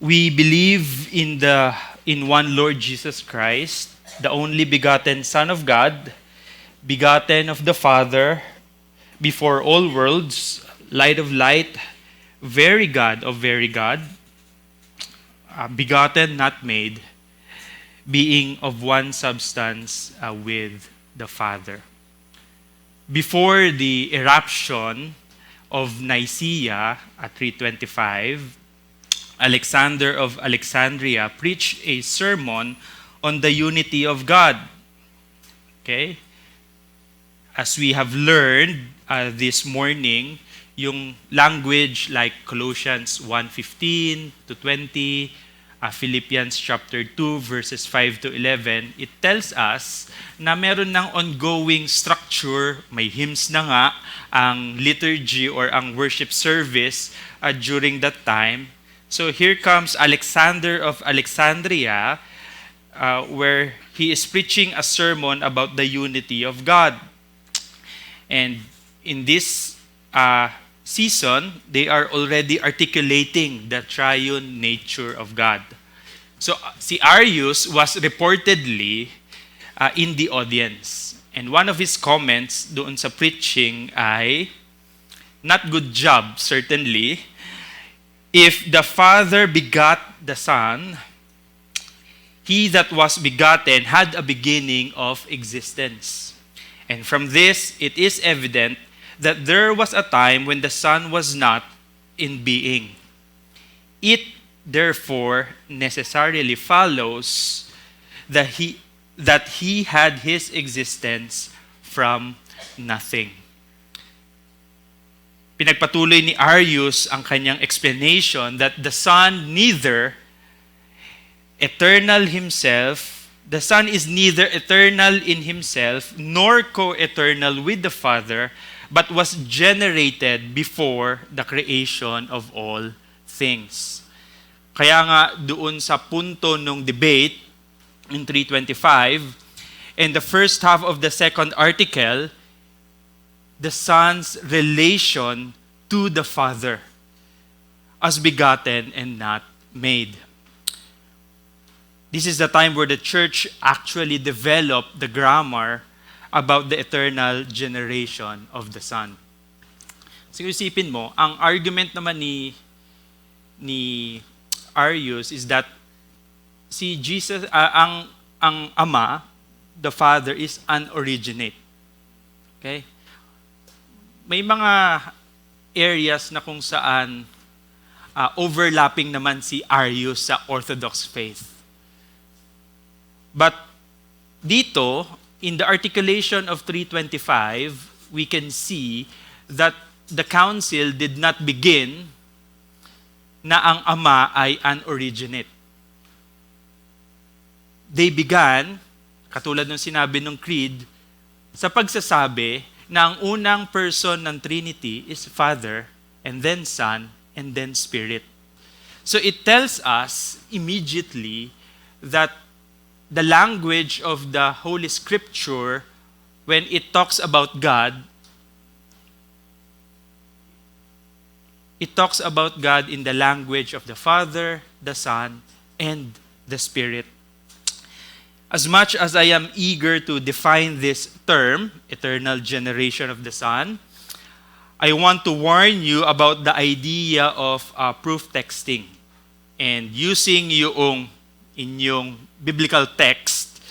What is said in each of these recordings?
We believe in one Lord Jesus Christ, the only begotten Son of God, begotten of the Father, before all worlds, light of light, very God of very God, begotten, not made, being of one substance with the Father. Before the eruption of Nicaea at 325, Alexander of Alexandria preached a sermon on the unity of God. Okay? As we have learned this morning, yung language like Colossians 1:15 to 20, Philippians chapter 2 verses 5 to 11, it tells us na meron ng ongoing structure, may hymns na nga, ang liturgy or ang worship service during that time. So here comes Alexander of Alexandria, where he is preaching a sermon about the unity of God. And in this season, they are already articulating the triune nature of God. So si Arius was reportedly in the audience. And one of his comments doon sa preaching ay, not good job, certainly. If the Father begot the Son, he that was begotten had a beginning of existence. And from this, it is evident that there was a time when the Son was not in being. It therefore necessarily follows that he had his existence from nothing. Pinagpatuloy ni Arius ang kanyang explanation that the Son is neither eternal in himself nor co-eternal with the Father, but was generated before the creation of all things. Kaya nga doon sa punto ng debate in 325, in the first half of the second article, the Son's relation to the Father as begotten and not made. This is the time where the church actually developed the grammar about the eternal generation of the Son. So isipin mo, ang argument naman ni Arius is that si Jesus, ang Ama, the Father, is unoriginate. Okay? May mga areas na kung saan overlapping naman si Arius sa Orthodox faith. But dito, in the articulation of 325, we can see that the council did not begin na ang Ama ay unoriginate. They began, katulad ng sinabi ng Creed, sa pagsasabi na ang unang person ng Trinity is Father, and then Son, and then Spirit. So it tells us immediately that the language of the Holy Scripture, when it talks about God, it talks about God in the language of the Father, the Son, and the Spirit. As much as I am eager to define this term, eternal generation of the Son, I want to warn you about the idea of proof texting. And using yung inyong biblical text,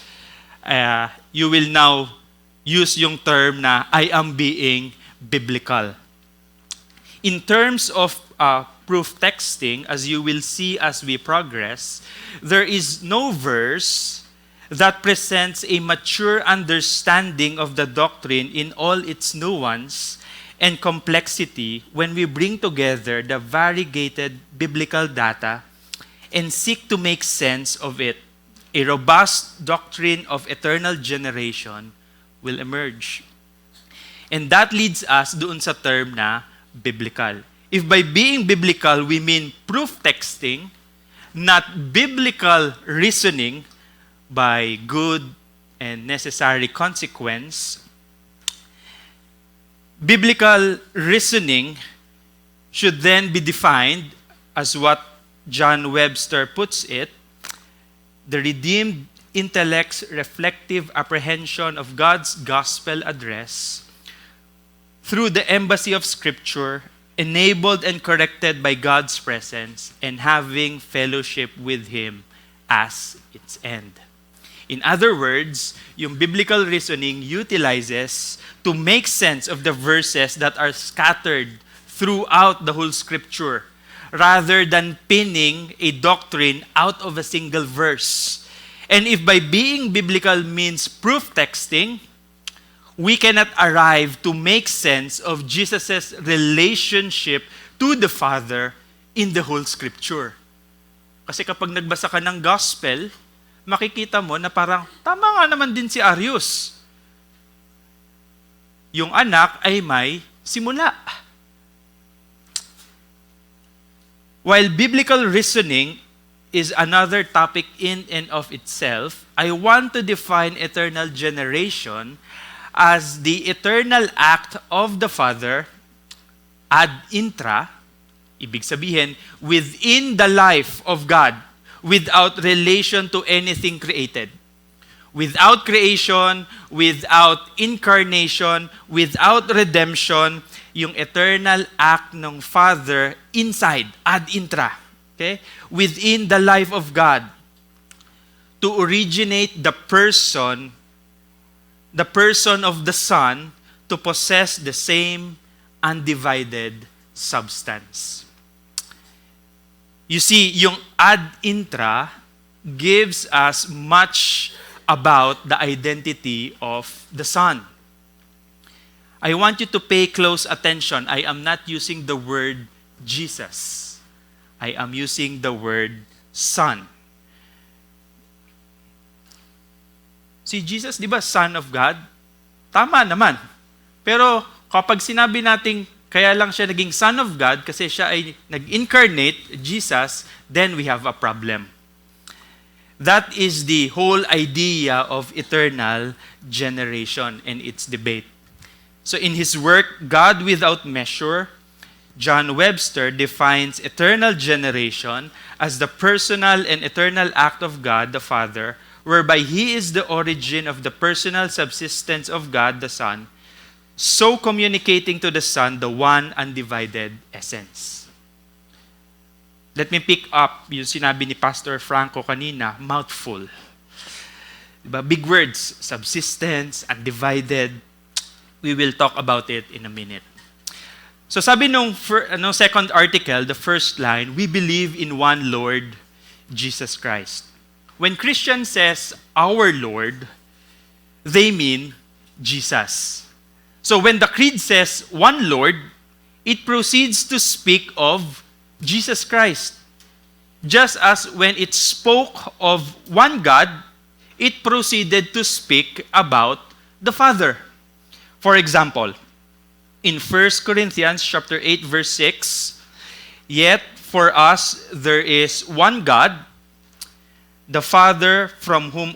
you will now use yung term na I am being biblical. In terms of proof texting, as you will see as we progress, there is no verse that presents a mature understanding of the doctrine in all its nuance and complexity when we bring together the variegated biblical data and seek to make sense of it. A robust doctrine of eternal generation will emerge. And that leads us doon sa term na biblical. If by being biblical we mean proof texting, not biblical reasoning by good and necessary consequence, biblical reasoning should then be defined as what John Webster puts it, the redeemed intellect's reflective apprehension of God's gospel address through the embassy of Scripture, enabled and corrected by God's presence, and having fellowship with Him as its end. In other words, yung biblical reasoning utilizes to make sense of the verses that are scattered throughout the whole Scripture, rather than pinning a doctrine out of a single verse. And if by being biblical means proof texting, we cannot arrive to make sense of Jesus' relationship to the Father in the whole Scripture. Kasi kapag nagbasa ka ng gospel, makikita mo na parang, tama nga naman din si Arius. Yung anak ay may simula. While biblical reasoning is another topic in and of itself, I want to define eternal generation as the eternal act of the Father ad intra, ibig sabihin, within the life of God, without relation to anything created. Without creation, without incarnation, without redemption, yung eternal act ng Father inside, ad intra, okay? Within the life of God, to originate the person of the Son, to possess the same undivided substance. You see, yung ad intra gives us much about the identity of the Son. I want you to pay close attention. I am not using the word Jesus. I am using the word Son. Si Jesus, di ba, Son of God? Tama naman. Pero kapag sinabi nating kaya lang siya naging Son of God kasi siya ay nag-incarnate, Jesus, then we have a problem. That is the whole idea of eternal generation and its debate. So in his work, God Without Measure, John Webster defines eternal generation as the personal and eternal act of God the Father, whereby He is the origin of the personal subsistence of God the Son, so communicating to the Son the one undivided essence. Let me pick up yung sinabi ni Pastor Franco kanina, mouthful. Diba? Big words, subsistence, undivided. We will talk about it in a minute. So sabi nung second article, the first line, we believe in one Lord, Jesus Christ. When Christian says our Lord, they mean Jesus. So when the creed says one Lord, it proceeds to speak of Jesus Christ. Just as when it spoke of one God, it proceeded to speak about the Father. For example, in 1 Corinthians chapter 8 verse 6, yet for us there is one God, the Father, from whom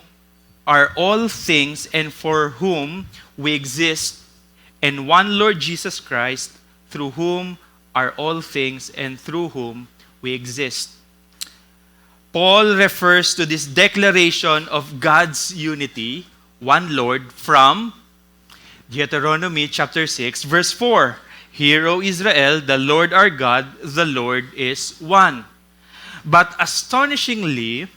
are all things and for whom we exist, and one Lord Jesus Christ, through whom are all things and through whom we exist. Paul refers to this declaration of God's unity, one Lord, from Deuteronomy chapter 6, verse 4. Hear, O Israel, the Lord our God, the Lord is one. But astonishingly,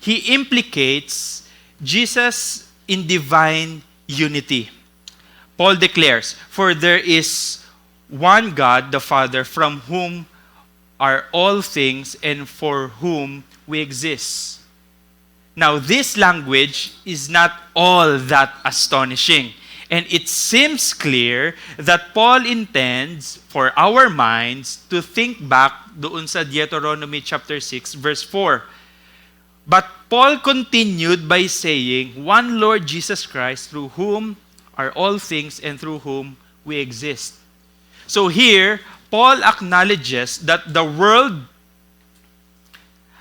he implicates Jesus in divine unity. Paul declares, for there is one God, the Father, from whom are all things and for whom we exist. Now, this language is not all that astonishing. And it seems clear that Paul intends for our minds to think back doon sa Deuteronomy chapter 6, verse 4. But Paul continued by saying, one Lord Jesus Christ, through whom are all things and through whom we exist. So here, Paul acknowledges that the world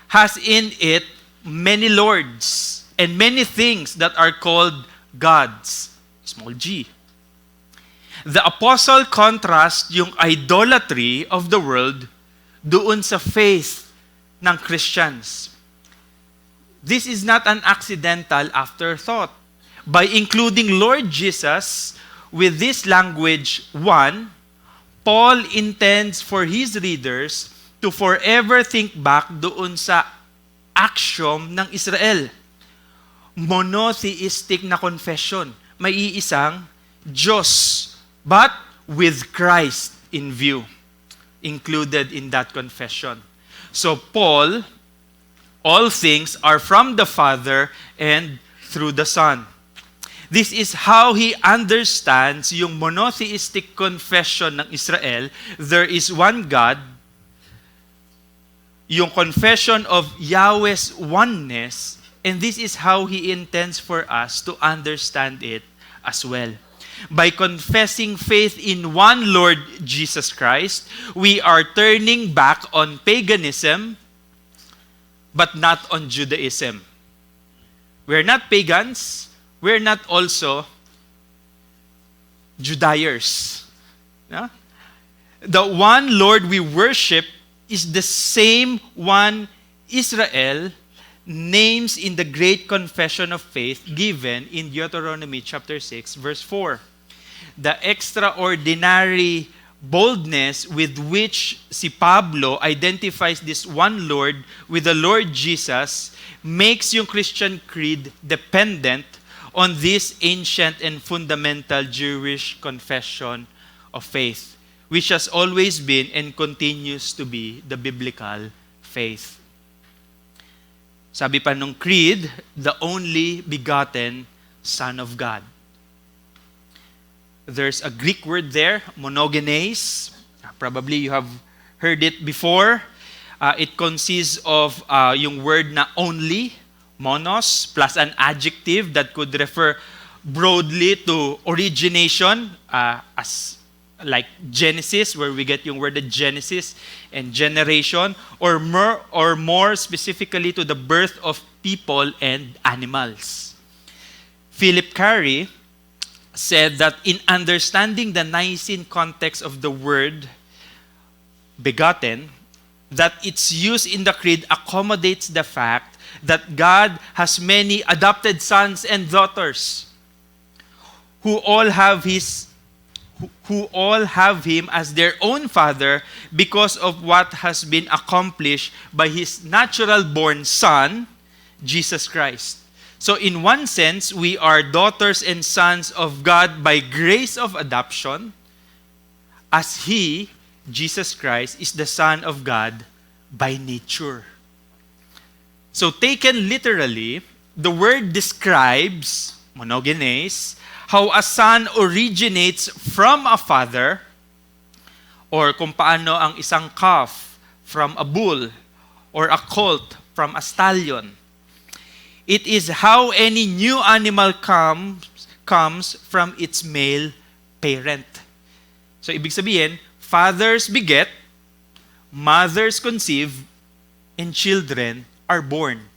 has in it many lords and many things that are called gods. Small g. The apostle contrasts yung idolatry of the world doon sa faith ng Christians. This is not an accidental afterthought. By including Lord Jesus with this language 1, Paul intends for his readers to forever think back doon sa axiom ng Israel. Monotheistic na confession. May iisang Diyos, but with Christ in view, included in that confession. So Paul, all things are from the Father and through the Son. This is how he understands yung monotheistic confession ng Israel. There is one God. Yung confession of Yahweh's oneness. And this is how he intends for us to understand it as well. By confessing faith in one Lord Jesus Christ, we are turning back on paganism, but not on Judaism. We're not pagans. We're not also Judaizers. No? The one Lord we worship is the same one Israel names in the great confession of faith given in Deuteronomy chapter 6, verse 4. The extraordinary boldness with which si Pablo identifies this one Lord with the Lord Jesus makes yung Christian creed dependent on this ancient and fundamental Jewish confession of faith, which has always been and continues to be the biblical faith. Sabi pa nung creed, the only begotten Son of God. There's a Greek word there, monogenes. Probably you have heard it before. It consists of yung word na only, monos, plus an adjective that could refer broadly to origination, as like Genesis, where we get yung word Genesis, and generation, or more specifically to the birth of people and animals. Philip Carey said that in understanding the Nicene context of the word begotten, that its use in the creed accommodates the fact that God has many adopted sons and daughters who all have him as their own father because of what has been accomplished by his natural born son, Jesus Christ. So in one sense, we are daughters and sons of God by grace of adoption, as he, Jesus Christ, is the Son of God by nature. So taken literally, the word describes, monogenes, how a son originates from a father, or kung paano ang isang calf from a bull, or a colt from a stallion. It is how any new animal comes from its male parent. So ibig sabihin, fathers beget, mothers conceive, and children are born.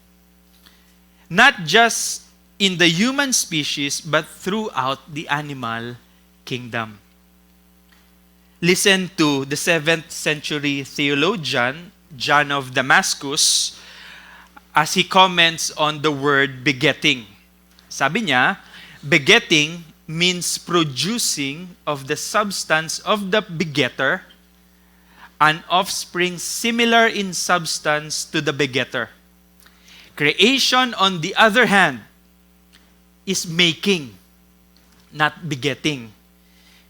Not just in the human species, but throughout the animal kingdom. Listen to the 7th century theologian, John of Damascus, as he comments on the word begetting. Sabi niya, begetting means producing of the substance of the begetter an offspring similar in substance to the begetter. Creation, on the other hand, is making, not begetting.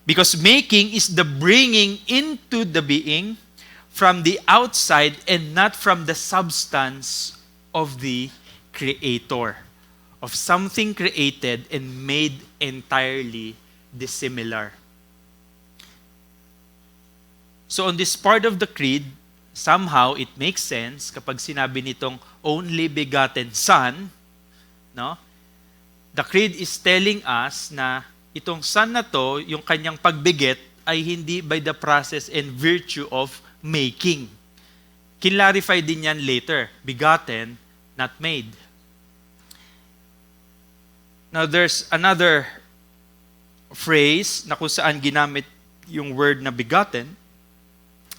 Because making is the bringing into the being from the outside and not from the substance of the creator, of something created and made entirely dissimilar. So on this part of the creed, somehow it makes sense kapag sinabi nitong only begotten Son, no? The creed is telling us na itong son na to, yung kanyang pagbiget ay hindi by the process and virtue of making. Kinlarify din yan later. Begotten, not made. Now there's another phrase na kung saan ginamit yung word na begotten.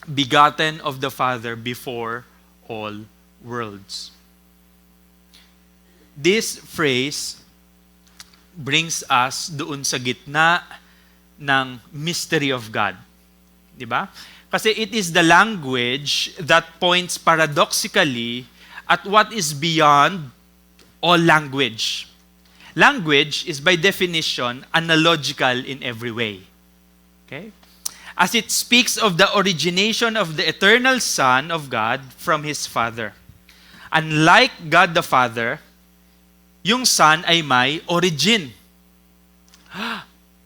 Begotten of the Father before all worlds. This phrase brings us doon sa gitna ng mystery of God. Di ba? Kasi it is the language that points paradoxically at what is beyond all language. Language is by definition analogical in every way. Okay? As it speaks of the origination of the eternal Son of God from His Father. Unlike God the Father, yung Son ay may origin.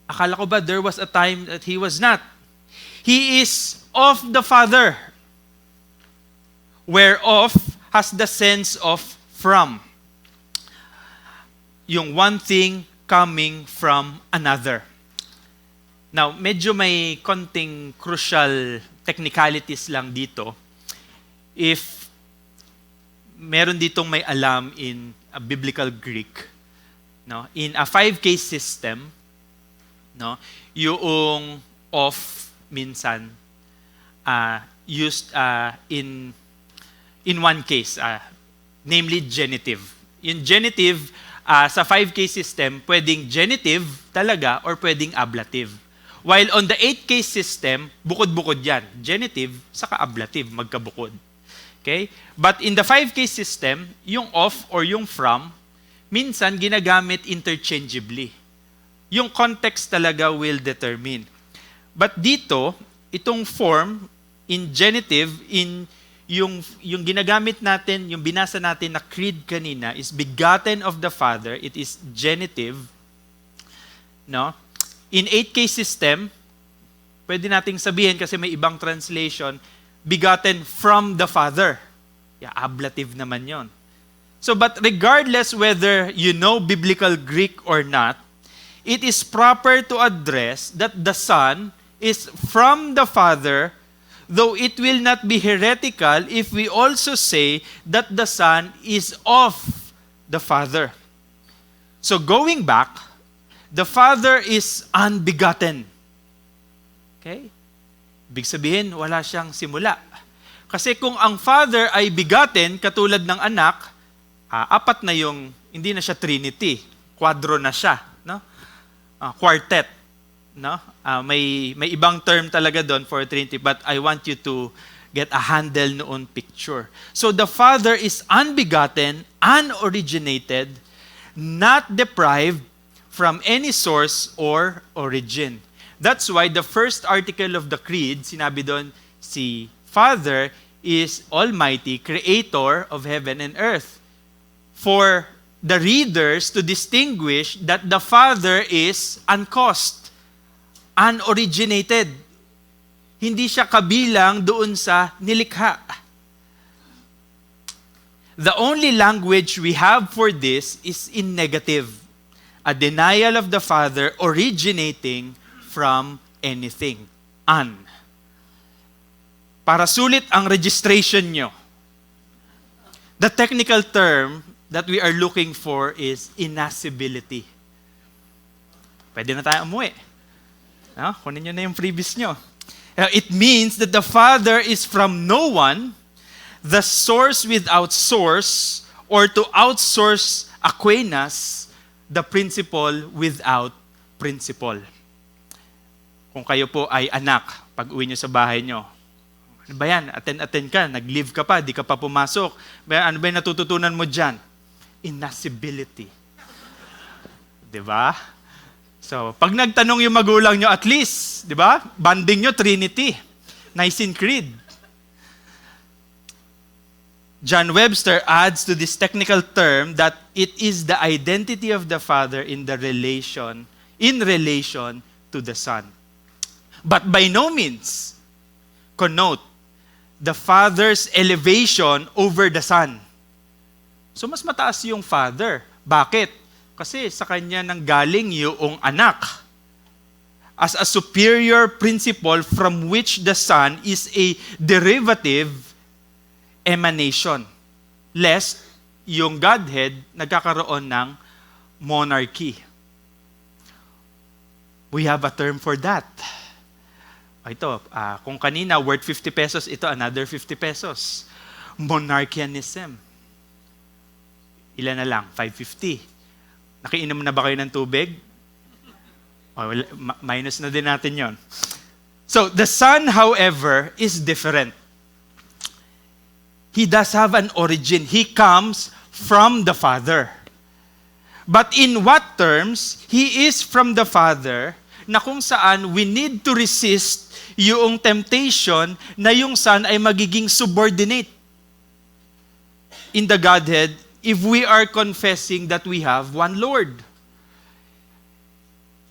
Akala ko ba there was a time that He was not? He is of the Father, whereof has the sense of from. Yung one thing coming from another. Now, medyo may konting crucial technicalities lang dito. If meron ditong may alam in a biblical Greek, no, in a 5-case system, no, yung of minsan used in one case, namely genitive. Yung genitive sa 5-case system, pwedeng genitive talaga or pwedeng ablative. While on the 8-case system, bukod-bukod yan. Genitive, saka ablative, magkabukod. Okay? But in the 5-case system, yung of or yung from, minsan ginagamit interchangeably. Yung context talaga will determine. But dito, itong form, in genitive, yung ginagamit natin, yung binasa natin na creed kanina, is begotten of the Father. It is genitive. No? In 8-case system, pwede nating sabihin kasi may ibang translation, begotten from the Father. Yeah, ablative naman yon. So, but regardless whether you know biblical Greek or not, it is proper to address that the Son is from the Father, though it will not be heretical if we also say that the Son is of the Father. So, going back, the Father is unbegotten. Okay? Ibig sabihin, wala siyang simula. Kasi kung ang Father ay begotten, katulad ng anak, apat na yung, hindi na siya Trinity. Quadro na siya. No? Quartet. No? May ibang term talaga doon for Trinity, but I want you to get a handle noon picture. So the Father is unbegotten, unoriginated, not deprived from any source or origin. That's why the first article of the Creed, sinabi doon, si Father is Almighty, Creator of heaven and earth. For the readers to distinguish that the Father is uncaused, unoriginated. Hindi siya kabilang doon sa nilikha. The only language we have for this is in negative. A denial of the Father originating from anything. Para sulit ang registration nyo. The technical term that we are looking for is innascibility. Pwede na tayo umuwi. Kunin nyo na yung freebies nyo. It means that the Father is from no one, the source without source, or to outsource Aquinas, the principle without principle. Kung kayo po ay anak, pag uwi nyo sa bahay nyo, ano ba yan? Attend ka, nag-leave ka pa, di ka pa pumasok. Ano ba yung natututunan mo dyan? Innascibility. Diba? So, pag nagtanong yung magulang nyo, at least, diba? Banding nyo, Trinity. Nicene Creed. John Webster adds to this technical term that it is the identity of the Father in relation to the Son. But by no means connote the Father's elevation over the Son. So mas mataas yung Father. Bakit? Kasi sa kanya nanggaling yung anak as a superior principle from which the Son is a derivative emanation. Lest yung Godhead nagkakaroon ng monarchy. We have a term for that. Ito, kung kanina worth 50 pesos, ito another 50 pesos. monarchianism. Ilan na lang? 550. Nakiinom na ba kayo ng tubig? Oh, minus na din natin yon. So, the Son, however, is different. He does have an origin. He comes from the Father. But in what terms? He is from the Father na kung saan we need to resist yung temptation na yung Son ay magiging subordinate in the Godhead if we are confessing that we have one Lord.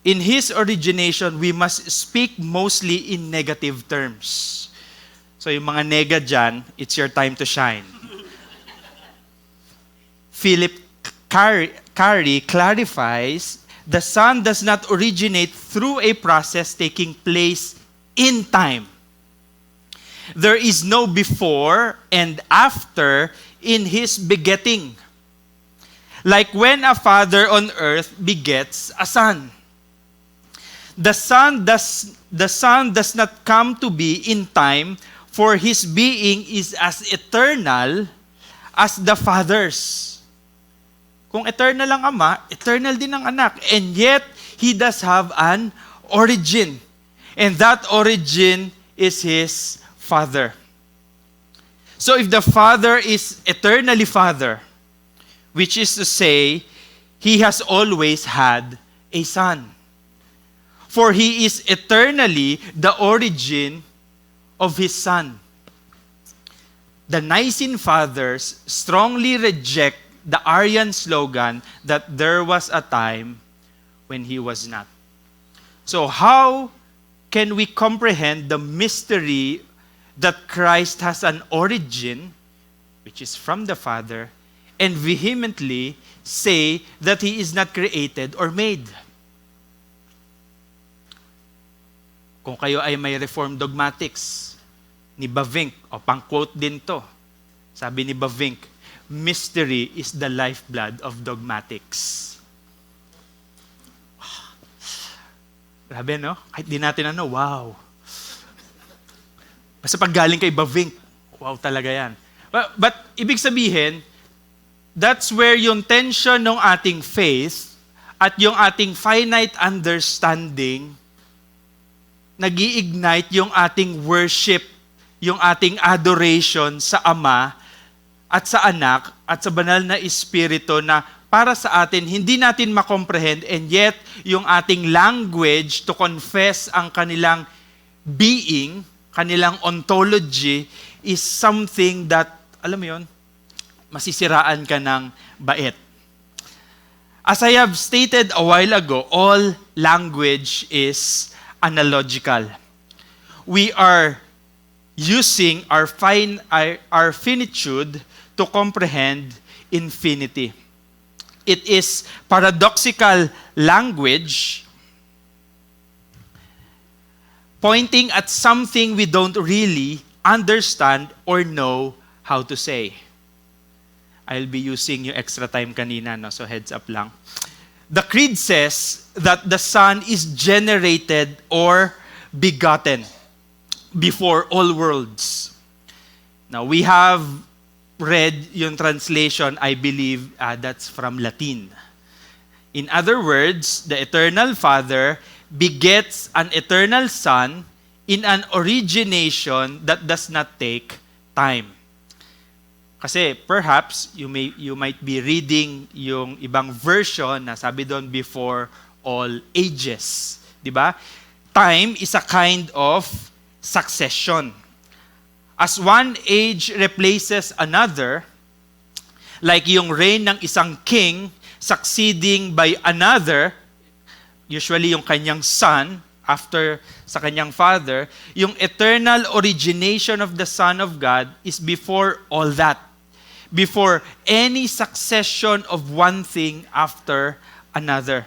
In His origination, we must speak mostly in negative terms. So yung mga nega dyan, it's your time to shine. Philip Carey clarifies, the Son does not originate through a process taking place in time. There is no before and after in His begetting. Like when a father on earth begets a son. The Son does not come to be in time, for His being is as eternal as the Father's. Kung eternal ang Ama, eternal din ang Anak. And yet, He does have an origin. And that origin is His Father. So if the Father is eternally Father, which is to say, He has always had a Son. For He is eternally the origin of His Son. The Nicene Fathers strongly reject the Arian slogan that there was a time when He was not. So how can we comprehend the mystery that Christ has an origin, which is from the Father, and vehemently say that He is not created or made? Kung kayo ay may Reformed dogmatics ni Bavinck, o pang-quote din to, sabi ni Bavinck, mystery is the lifeblood of dogmatics. Grabe, no? Kahit di natin wow. Basta pag galing kay Bavinck, wow talaga yan. But ibig sabihin, that's where yung tension ng ating faith at yung ating finite understanding nag-i-ignite yung ating worship, yung ating adoration sa Ama at sa Anak at sa banal na Espiritu na para sa atin, hindi natin makomprehend, and yet yung ating language to confess ang kanilang being, kanilang ontology, is something that, alam mo yun, masisiraan ka ng bait. As I have stated a while ago, all language is analogical. We are using our finitude to comprehend infinity. It is paradoxical language pointing at something we don't really understand or know how to say. I'll be using yung extra time kanina, no? So heads up lang. The creed says that the Son is generated or begotten before all worlds. Now, we have read yung translation, I believe, that's from Latin. In other words, the eternal Father begets an eternal Son in an origination that does not take time. Kasi perhaps you might be reading yung ibang version na sabi doon before all ages, 'di ba? Time is a kind of succession. As one age replaces another, like yung reign ng isang king succeeding by another, usually yung kanyang son after sa kanyang father, yung eternal origination of the Son of God is before all that. Before any succession of one thing after another.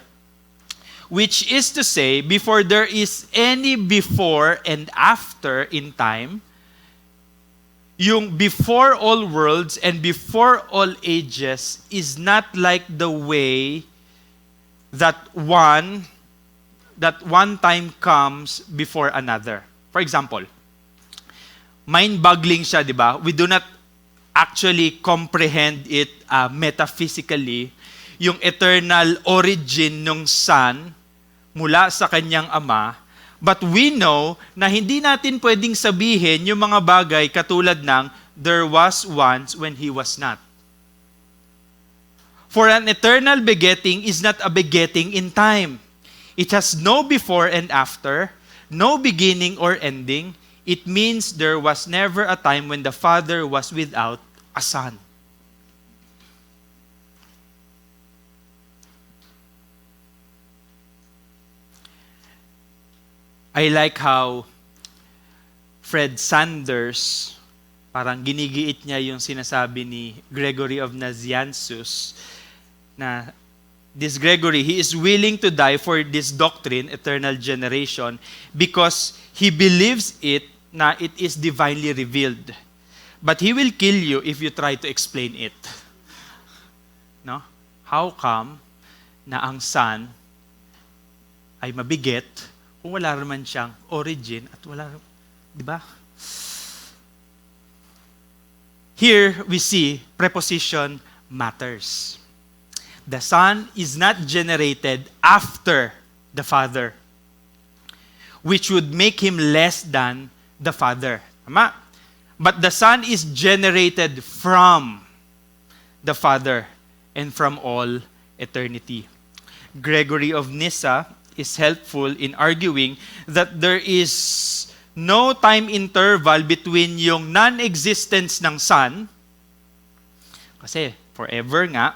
Which is to say, before there is any before and after in time, yung before all worlds and before all ages is not like the way that one time comes before another. For example, mind-boggling siya, di ba? We do not actually comprehend it metaphysically, yung eternal origin ng Son mula sa kanyang Ama. But we know na hindi natin pwedeng sabihin yung mga bagay katulad ng there was once when He was not. For an eternal begetting is not a begetting in time. It has no before and after, no beginning or ending. It means there was never a time when the Father was without a Son. I like how Fred Sanders, parang ginigiit niya yung sinasabi ni Gregory of Nazianzus, na this Gregory, he is willing to die for this doctrine, eternal generation, because he believes it na it is divinely revealed. But he will kill you if you try to explain it. No? How come na ang Son ay mabiget kung wala naman siyang origin at wala, di ba? Here we see preposition matters. The Son is not generated after the Father, which would make Him less than the Father. Tama? But the Son is generated from the Father and from all eternity. Gregory of Nyssa is helpful in arguing that there is no time interval between yung non-existence ng Son, kasi forever nga,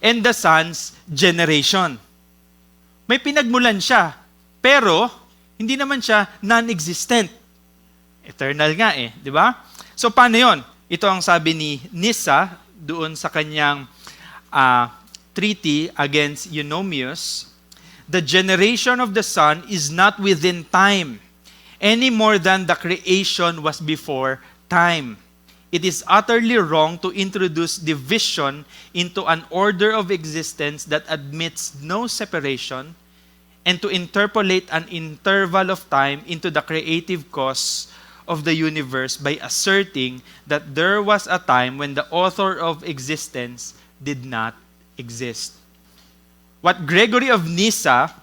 and the Son's generation. May pinagmulan siya, pero hindi naman siya non-existent. Eternal nga di ba? So paano yon? Ito ang sabi ni Nyssa doon sa kanyang treaty against Eunomius. The generation of the Son is not within time, any more than the creation was before time. It is utterly wrong to introduce division into an order of existence that admits no separation, and to interpolate an interval of time into the creative cause of the universe by asserting that there was a time when the author of existence did not exist. What Gregory of Nyssa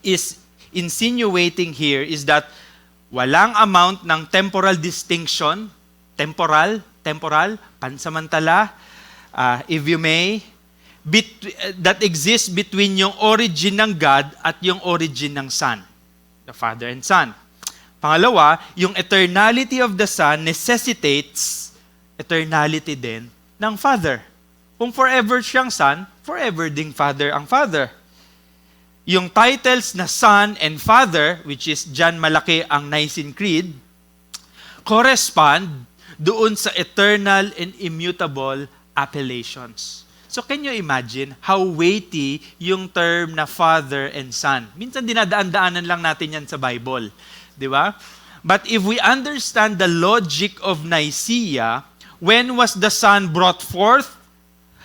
is insinuating here is that walang amount ng temporal distinction, temporal, pansamantala, if you may, that exists between yung origin ng God at yung origin ng Son, the Father and Son. Pangalawa, yung eternality of the Son necessitates eternality din ng Father. Kung forever siyang Son, forever ding Father ang Father. Yung titles na Son and Father, which is John Malaki ang Nicene Creed, correspond doon sa eternal and immutable appellations. So can you imagine how weighty yung term na Father and Son? Minsan dinadaan-daanan lang natin yan sa Bible. Di ba? But if we understand the logic of Nicaea, when was the Son brought forth?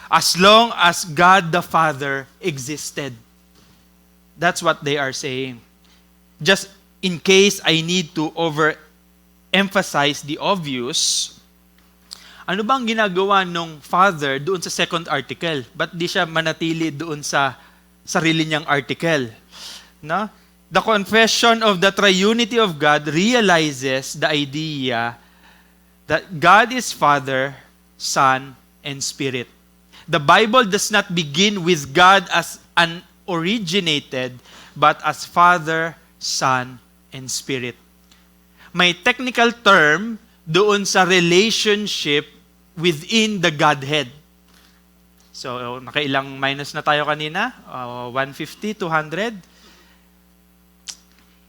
As long as God the Father existed. That's what they are saying. Just in case I need to overemphasize the obvious, ano bang ginagawa nung Father doon sa second article? Ba't di siya manatili doon sa sarili niyang article? No? The confession of the triunity of God realizes the idea that God is Father, Son, and Spirit. The Bible does not begin with God as unoriginated, but as Father, Son, and Spirit. May technical term doon sa relationship within the Godhead. So, nakailang minus na tayo kanina? 150, 200?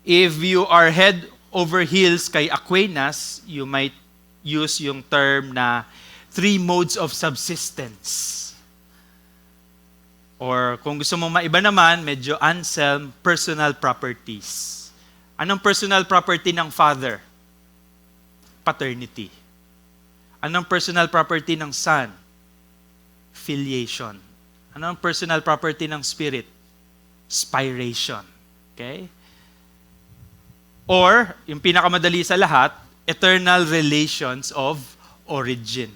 If you are head over heels kay Aquinas, you might use yung term na 3 modes of subsistence. Or kung gusto mo maiba naman, medyo Anselm, personal properties. Anong personal property ng Father? Paternity. Anong personal property ng Son? Filiation. Anong personal property ng Spirit? Spiration. Okay? Or, yung pinakamadali sa lahat, eternal relations of origin.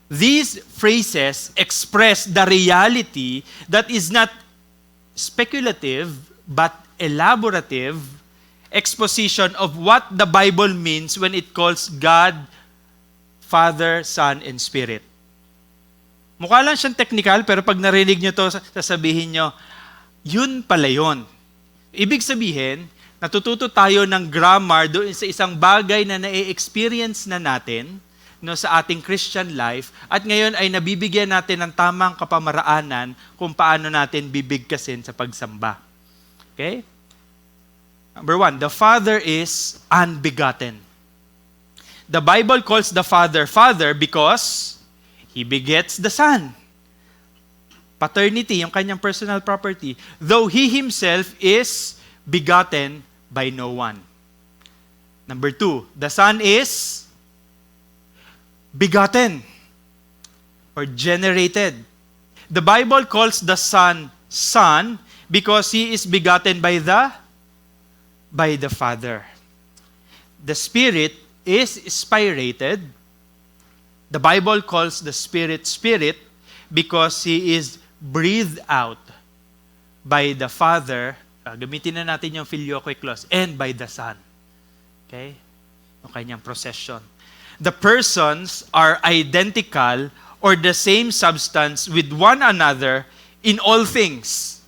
These phrases express the reality that is not speculative but elaborative exposition of what the Bible means when it calls God, Father, Son, and Spirit. Mukha lang siyang technical, pero pag narinig nyo to, sasabihin nyo, yun pala yun. Ibig sabihin, natututo tayo ng grammar doon sa isang bagay na na-experience na natin sa ating Christian life at ngayon ay nabibigyan natin ng tamang kapamaraanan kung paano natin bibigkasin sa pagsamba. Okay? Number 1, the Father is unbegotten. The Bible calls the Father, Father because He begets the Son. Paternity, yung kanyang personal property. Though He Himself is begotten by no one. Number 2, the Son is begotten or generated. The Bible calls the Son, Son because He is begotten by the Father. The Spirit is spirated. The Bible calls the Spirit, Spirit because He is breathed out by the Father. Gamitin na natin yung filioque clause. And by the Son. Okay? Yung kanyang procession. The persons are identical or the same substance with one another in all things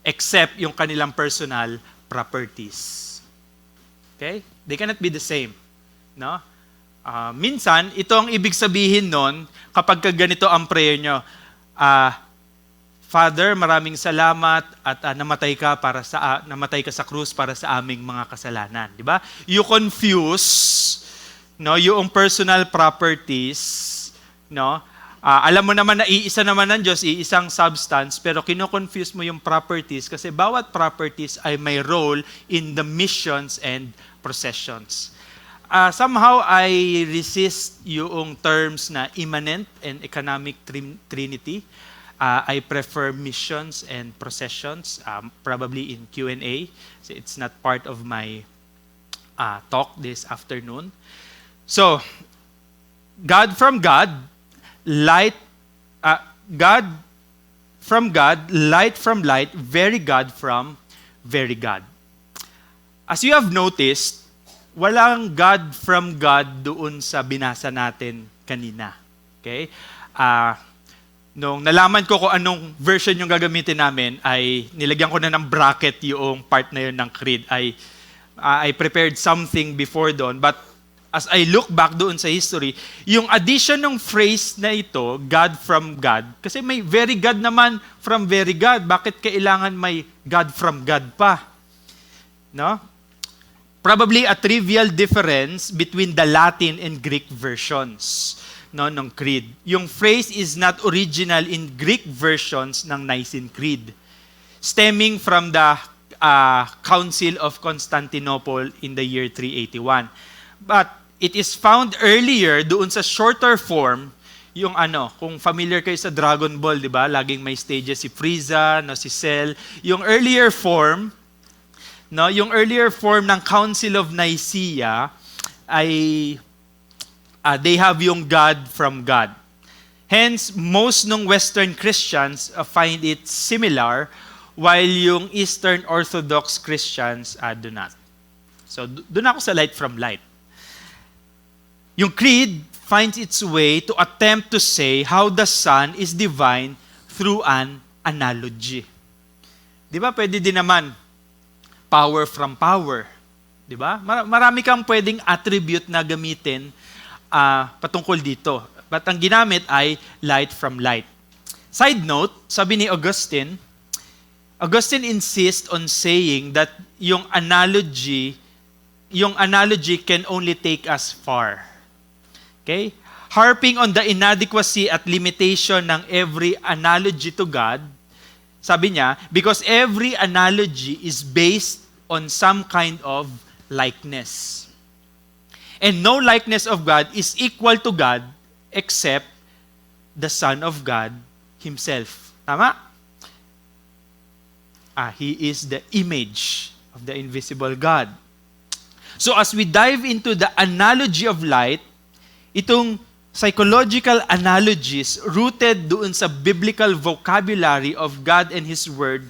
except yung kanilang personal properties. Okay? They cannot be the same. No? Minsan, ito ang ibig sabihin nun kapag ganito ang prayer nyo. Father, maraming salamat at namatay ka sa krus para sa aming mga kasalanan, di ba? You confuse yung personal properties, alam mo naman na iisa naman ng Diyos, iisang substance, pero kino-confuse mo yung properties kasi bawat properties ay may role in the missions and processions. Somehow, I resist yung terms na immanent and economic trinity. I prefer missions and processions, probably in Q&A. So it's not part of my talk this afternoon. So, God from God, light from God, light from light, very God from very God. As you have noticed, walang God from God doon sa binasa natin kanina. Okay? Nung nalaman ko kung anong version yung gagamitin namin, ay nilagyan ko na ng bracket yung part na yun ng creed. I prepared something before doon, but as I look back doon sa history, yung addition ng phrase na ito, God from God, kasi may very God naman from very God, bakit kailangan may God from God pa? No? Probably a trivial difference between the Latin and Greek versions ng creed. Yung phrase is not original in Greek versions ng Nicene Creed, stemming from the Council of Constantinople in the year 381. But it is found earlier doon sa shorter form, yung kung familiar kayo sa Dragon Ball, di ba? Laging may stages si Frieza, si Cell. Yung earlier form ng Council of Nicaea ay they have yung God from God. Hence, most ng Western Christians find it similar, while yung Eastern Orthodox Christians do not. So, doon ako sa light from light. Yung creed finds its way to attempt to say how the Son is divine through an analogy. Di ba? Pwede din naman power from power. Di ba? Marami kang pwedeng attribute na gamitin patungkol dito. But ang ginamit ay light from light. Side note, sabi ni Augustine insists on saying that yung analogy can only take us far. Okay? Harping on the inadequacy at limitation ng every analogy to God, sabi niya, because every analogy is based on some kind of likeness. And no likeness of God is equal to God except the Son of God Himself. Tama? He is the image of the invisible God. So as we dive into the analogy of light, itong psychological analogies rooted doon sa biblical vocabulary of God and His Word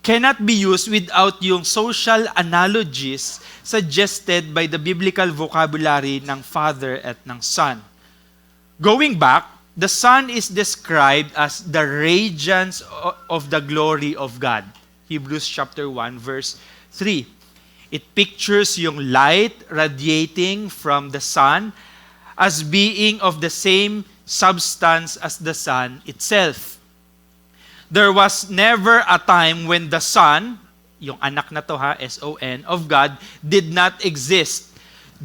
cannot be used without yung social analogies suggested by the biblical vocabulary ng Father at ng Son. Going back, the Son is described as the radiance of the glory of God. Hebrews chapter 1 verse 3. It pictures yung light radiating from the Son as being of the same substance as the Son itself. There was never a time when the Son, yung anak na to ha, S-O-N, of God, did not exist.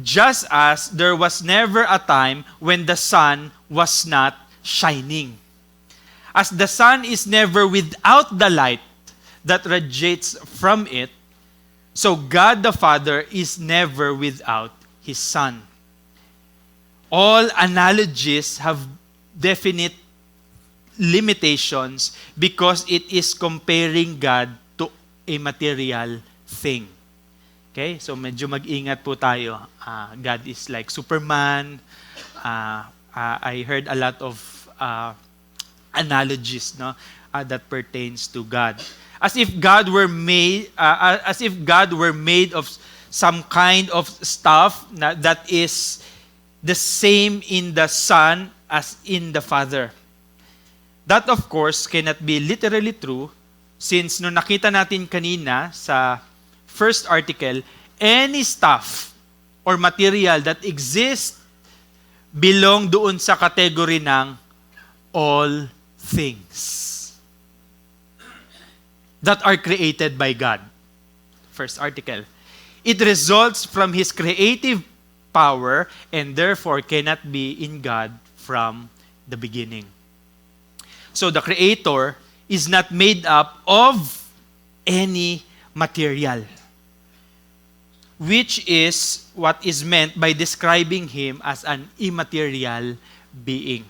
Just as there was never a time when the sun was not shining. As the sun is never without the light that radiates from it, so God the Father is never without His Son. All analogies have definite limitations because it is comparing God to a material thing. Okay? So medyo mag-ingat po tayo. God is like Superman. I heard a lot of analogies that pertains to God. As if God were made of some kind of stuff that is the same in the Son as in the Father. That of course cannot be literally true since nung nakita natin kanina sa first article, any stuff or material that exists belong doon sa category ng all things that are created by God. First article. It results from His creative power and therefore cannot be in God from the beginning. So the Creator is not made up of any material, which is what is meant by describing Him as an immaterial being.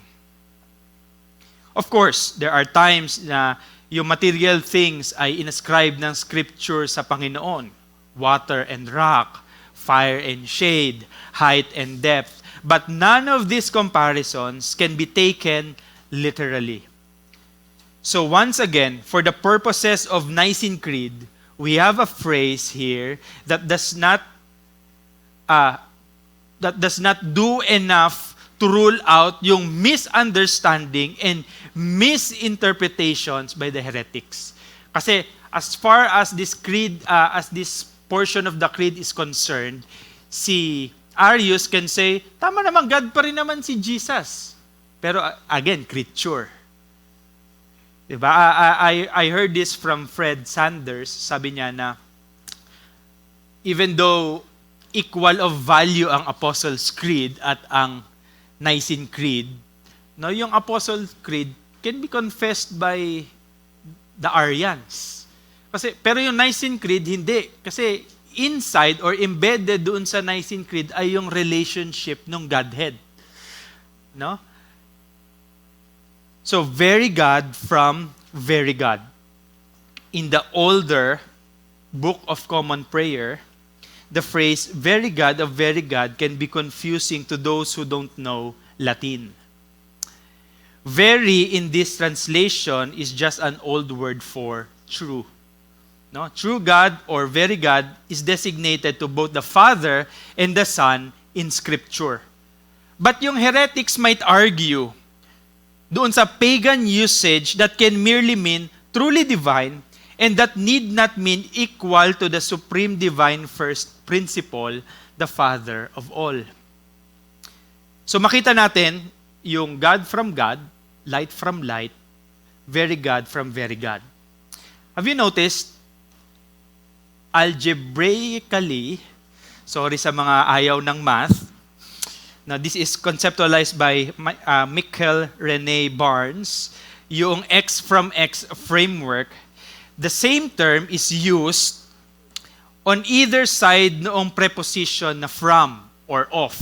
Of course, there are times na yung material things ay inascribe ng Scripture sa Panginoon. Water and rock, fire and shade, height and depth. But none of these comparisons can be taken literally. So once again, for the purposes of Nicene Creed, we have a phrase here that does not do enough to rule out yung misunderstanding and misinterpretations by the heretics. Kasi as far as this creed, as this portion of the creed is concerned, si Arius can say, tama naman, God pa rin naman si Jesus. Pero again, creature. Diba? I heard this from Fred Sanders. Sabi niya na, even though equal of value ang Apostles' Creed at ang Nicene Creed, no, yung Apostles' Creed can be confessed by the Arians. Pero yung Nicene Creed, hindi. Kasi inside or embedded doon sa Nicene Creed ay yung relationship ng Godhead. No? So, very God from very God. In the older Book of Common Prayer, the phrase very God of very God can be confusing to those who don't know Latin. Very in this translation is just an old word for true. No? True God or very God is designated to both the Father and the Son in Scripture. But yung heretics might argue doon sa pagan usage that can merely mean truly divine and that need not mean equal to the supreme divine first principle, the Father of all. So makita natin yung God from God, light from light, very God from very God. Have you noticed, algebraically, sorry sa mga ayaw ng math, now, this is conceptualized by Michael Rene Barnes, yung X from X framework. The same term is used on either side noong preposition na from or of.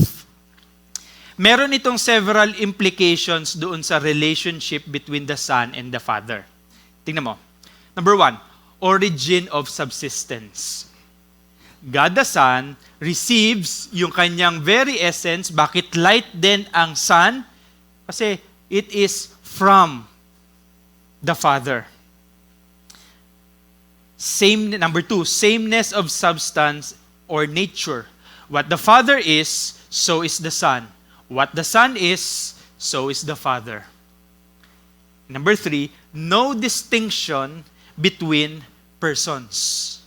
Meron itong several implications doon sa relationship between the Son and the Father. Tingnan mo. Number 1, origin of subsistence. God the Son receives yung kanyang very essence. Bakit light din ang sun? Kasi it is from the Father. Number 2, sameness of substance or nature. What the Father is, so is the Son. What the Son is, so is the Father. Number 3, no distinction between persons.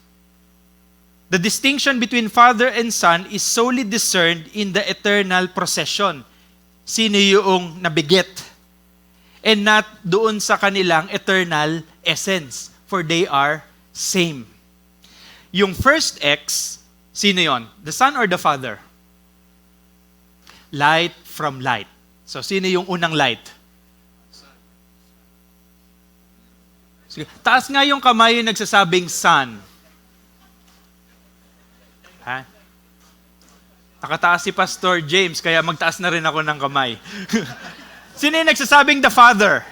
The distinction between Father and Son is solely discerned in the eternal procession. Sino yung nabigit? And not doon sa kanilang eternal essence, for they are same. Yung first X, sino yon? The Son or the Father? Light from light. So, sino yung unang light? Sige. Taas nga yung kamay yung nagsasabing Son. Ha? Nakataas si Pastor James, kaya magtaas na rin ako ng kamay. Sino yung nagsasabing the Father?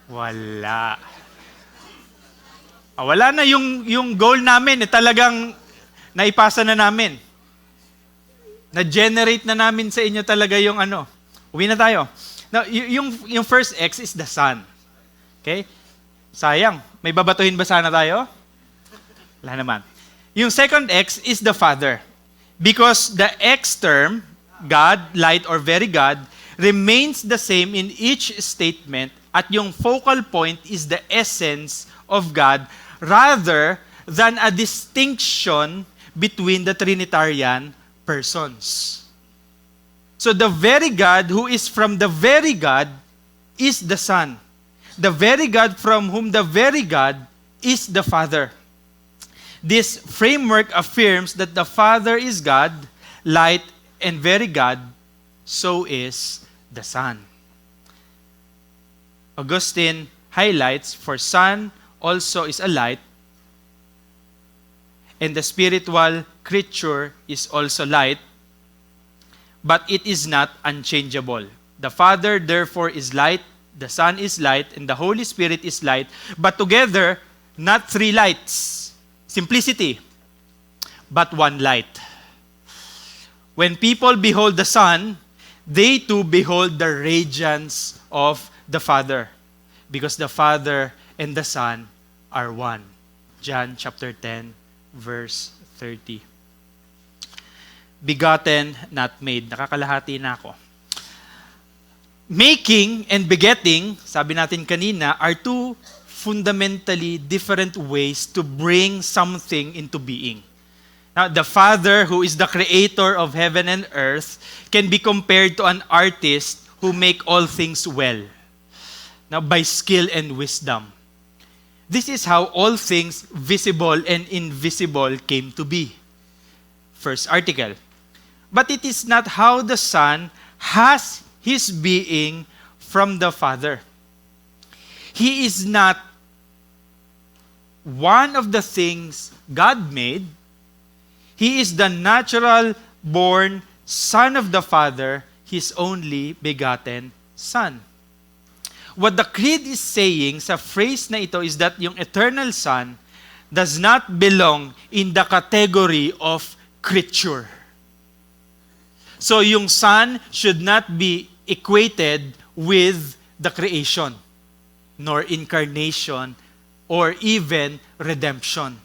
Wala. Wala na yung goal namin. Talagang naipasa na namin. Na-generate na namin sa inyo talaga yung ano. Uwi na tayo. Now, yung first X is the Son. Okay? Sayang. May babatuhin ba sana tayo? Wala naman. Yung second X is the Father. Because the X term, God, light or very God, remains the same in each statement at yung focal point is the essence of God rather than a distinction between the Trinitarian persons. So the very God who is from the very God is the Son. The very God from whom the very God is the Father. This framework affirms that the Father is God, light, and very God, so is the Son. Augustine highlights, for Son also is a light, and the spiritual creature is also light, but it is not unchangeable. The Father therefore is light, the Son is light, and the Holy Spirit is light, but together, not three lights. Simplicity, but one light. When people behold the Son, they too behold the radiance of the Father, because the Father and the Son are one. John chapter 10, verse 30. Begotten, not made. Nakakalahati na ako. Making and begetting, sabi natin kanina, are two fundamentally different ways to bring something into being. Now, the Father, who is the creator of heaven and earth, can be compared to an artist who make all things well. Now, by skill and wisdom. This is how all things visible and invisible came to be. First article. But it is not how the Son has his being from the Father. He is not one of the things God made. He is the natural-born Son of the Father, His only begotten Son. What the Creed is saying sa phrase na ito is that yung eternal Son does not belong in the category of creature. So yung Son should not be equated with the creation, nor incarnation, or even redemption.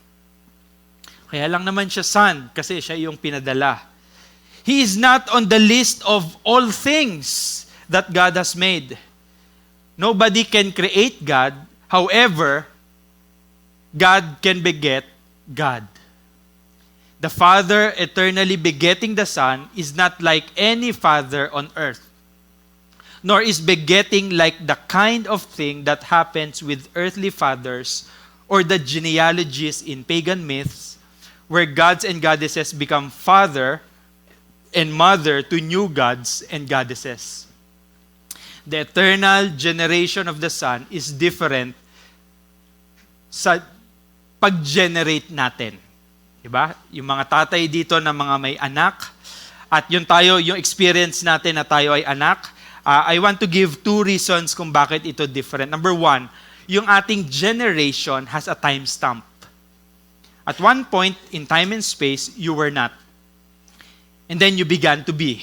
Kaya lang naman siya Son, kasi siya yung pinadala. He is not on the list of all things that God has made. Nobody can create God. However, God can beget God. The Father eternally begetting the Son is not like any father on earth, nor is begetting like the kind of thing that happens with earthly fathers or the genealogies in pagan myths, where gods and goddesses become father and mother to new gods and goddesses. The eternal generation of the Son is different sa pag-generate natin. Diba? Yung mga tatay dito na mga may anak, at yung experience natin na tayo ay anak, I want to give two reasons kung bakit ito different. Number one, yung ating generation has a timestamp. At one point in time and space, you were not. and then you began to be.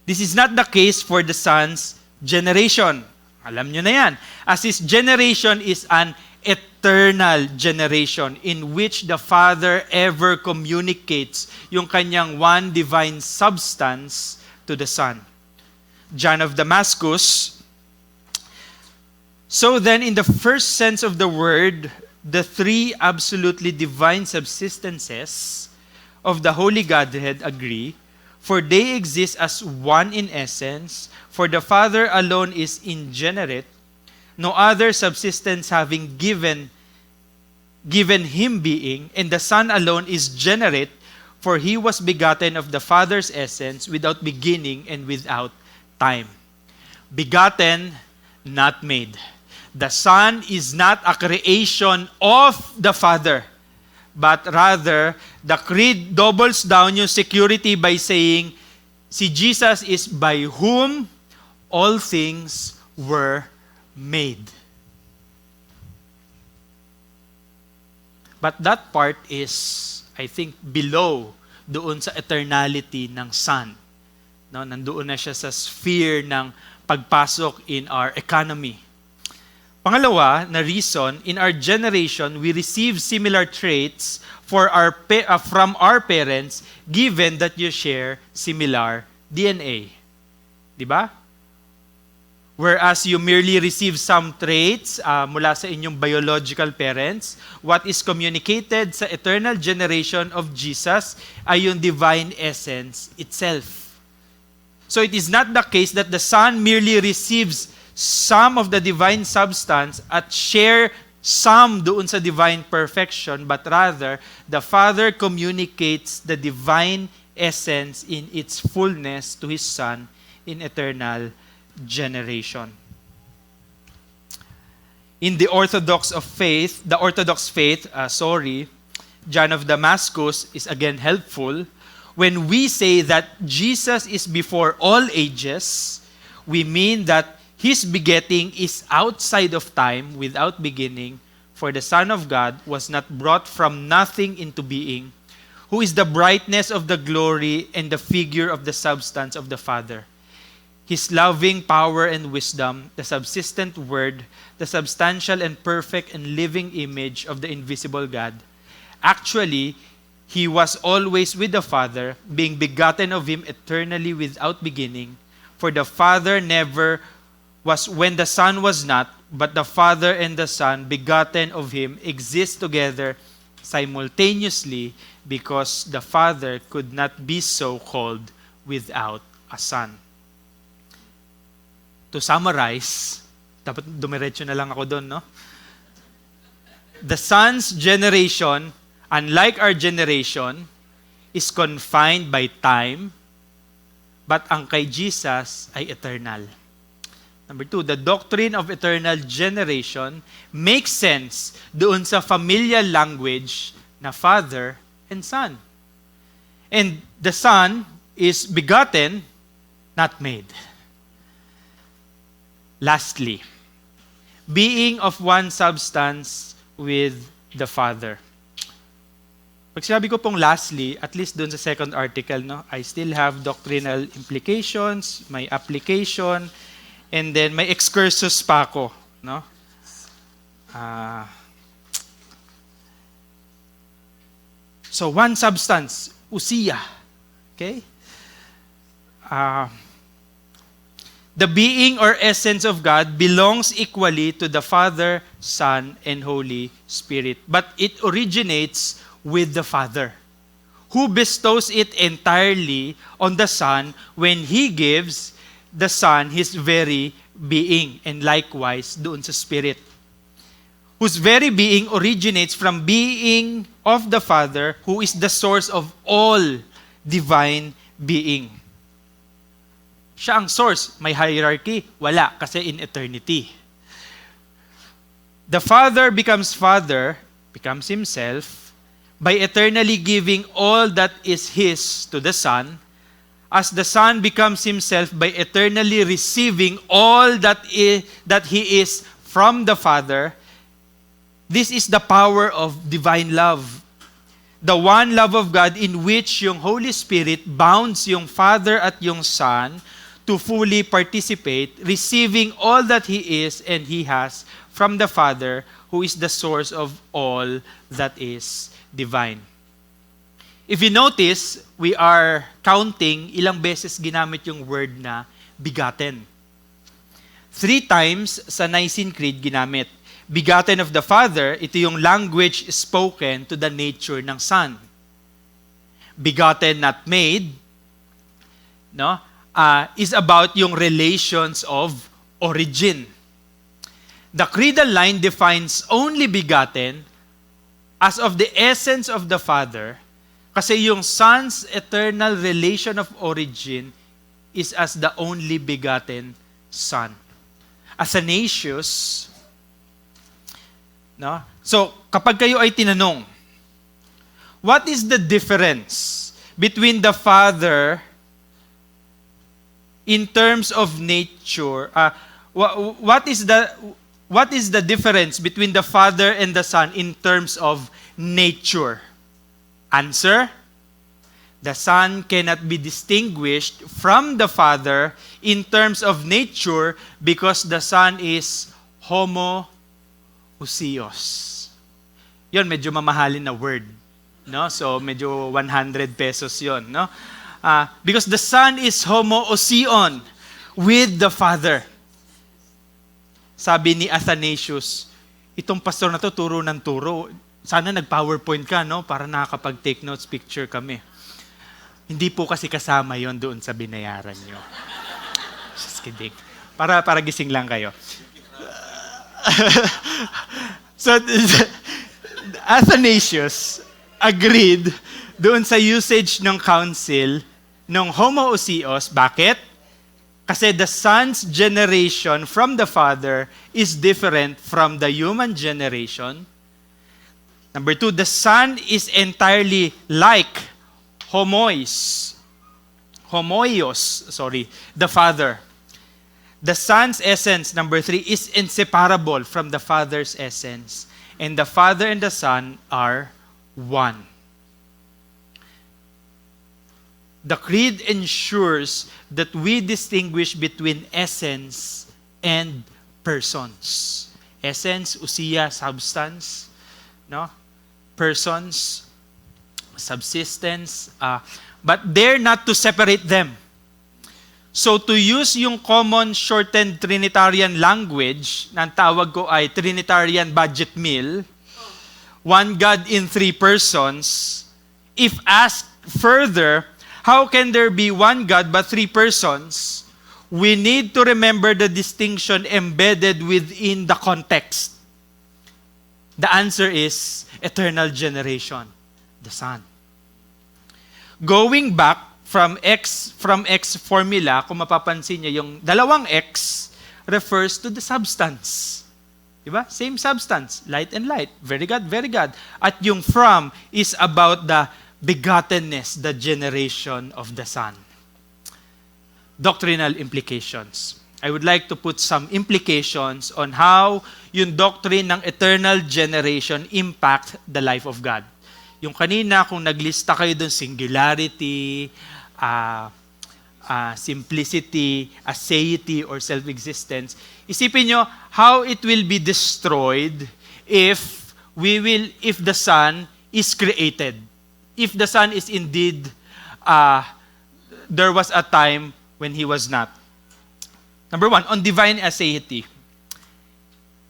This is not the case for the Son's generation. Alam nyo na yan. As His generation is an eternal generation in which the Father ever communicates yung kanyang one divine substance to the Son. John of Damascus. So then, in the first sense of the word, the three absolutely divine subsistences of the Holy Godhead agree, for they exist as one in essence, for the Father alone is ingenerate, no other subsistence having given Him being, and the Son alone is generate, for He was begotten of the Father's essence without beginning and without time. Begotten, not made. The Son is not a creation of the Father, but rather, the creed doubles down yung security by saying, si Jesus is by whom all things were made. But that part is, I think, below doon sa eternality ng Son. No, nandoon na siya sa sphere ng pagpasok in our economy. Pangalawa na reason, in our generation, we receive similar traits from our parents given that you share similar DNA. Diba? Whereas you merely receive some traits mula sa inyong biological parents, what is communicated sa eternal generation of Jesus ay yung divine essence itself. So it is not the case that the Son merely receives some of the divine substance at share some doon sa divine perfection, but rather, the Father communicates the divine essence in its fullness to His Son in eternal generation. In the Orthodox faith, John of Damascus is again helpful. When we say that Jesus is before all ages, we mean that His begetting is outside of time, without beginning, for the Son of God was not brought from nothing into being, who is the brightness of the glory and the figure of the substance of the Father. His loving power and wisdom, the subsistent Word, the substantial and perfect and living image of the invisible God. Actually, He was always with the Father, being begotten of Him eternally without beginning, for the Father never was when the Son was not, but the Father and the Son, begotten of Him, exist together simultaneously because the Father could not be so called without a Son. To summarize, dapat dumiretso na lang ako doon, no? The Son's generation, unlike our generation, is confined by time, but ang kay Jesus ay eternal. Number 2, the doctrine of eternal generation makes sense doon sa familial language na Father and Son. And the Son is begotten, not made. Lastly, being of one substance with the Father. Pag sinabi ko pong lastly, at least doon sa second article, no, I still have doctrinal implications, may application, and then may excursus pa ako, no? So one substance, ousia. Okay? The being or essence of God belongs equally to the Father, Son, and Holy Spirit. But it originates with the Father, who bestows it entirely on the Son when He gives the Son His very being, and likewise doon sa Spirit, whose very being originates from being of the Father, who is the source of all divine being. Siya ang source. May hierarchy? Wala, kasi in eternity. The Father becomes Himself, by eternally giving all that is His to the Son, as the Son becomes Himself by eternally receiving all that He is from the Father. This is the power of divine love. the one love of God in which yung Holy Spirit bounds yung Father at yung Son to fully participate, receiving all that He is and He has from the Father, who is the source of all that is divine. If you notice, we are counting ilang beses ginamit yung word na begotten. 3 times sa Nicene Creed ginamit. Begotten of the Father, ito yung language spoken to the nature ng Son. Begotten, not made, no? Is about yung relations of origin. The creedal line defines only begotten as of the essence of the Father, kasi yung Son's eternal relation of origin is as the only begotten Son. Athanasius, no? So, kapag kayo ay tinanong, what is the difference between the Father in terms of nature? What is the difference between the Father and the Son in terms of nature? Answer: the Son cannot be distinguished from the Father in terms of nature because the Son is homoousios. Yon, medyo mamahalin na word, no? So medyo 100 pesos yon, no? Because the Son is homoousion with the Father. Sabi ni Athanasius, itong pastor na to turo ng turo. Sana nag-PowerPoint ka, no? Para nakakapag-take notes, picture kami. Hindi po kasi kasama yon doon sa binayaran nyo. Just kidding. Para gising lang kayo. So, Athanasius agreed doon sa usage ng council ng homoousios. Bakit? Kasi the Son's generation from the Father is different from the human generation. Number 2, the Son is entirely like homoios, the Father. The Son's essence, number 3, is inseparable from the Father's essence. And the Father and the Son are one. The Creed ensures that we distinguish between essence and persons. Essence, ousia, substance, no? Persons, subsistence, but they're not to separate them. So to use yung common shortened Trinitarian language, na ang tawag ko ay Trinitarian budget meal, one God in 3 persons, if asked further, how can there be one God but 3 persons? We need to remember the distinction embedded within the context. The answer is eternal generation, the Son. Going back from X formula, kung mapapansin niyo, yung dalawang X refers to the substance. Diba? Same substance, light and light. Very good, very good. At yung from is about the begottenness, the generation of the Son. Doctrinal implications. I would like to put some implications on how yung doctrine ng eternal generation impact the life of God. Yung kanina, kung naglista kayo dun, singularity, simplicity, aseity, or self-existence, isipin nyo how it will be destroyed if the Son is created. If the Son is indeed, there was a time when He was not. Number 1, on divine aseity.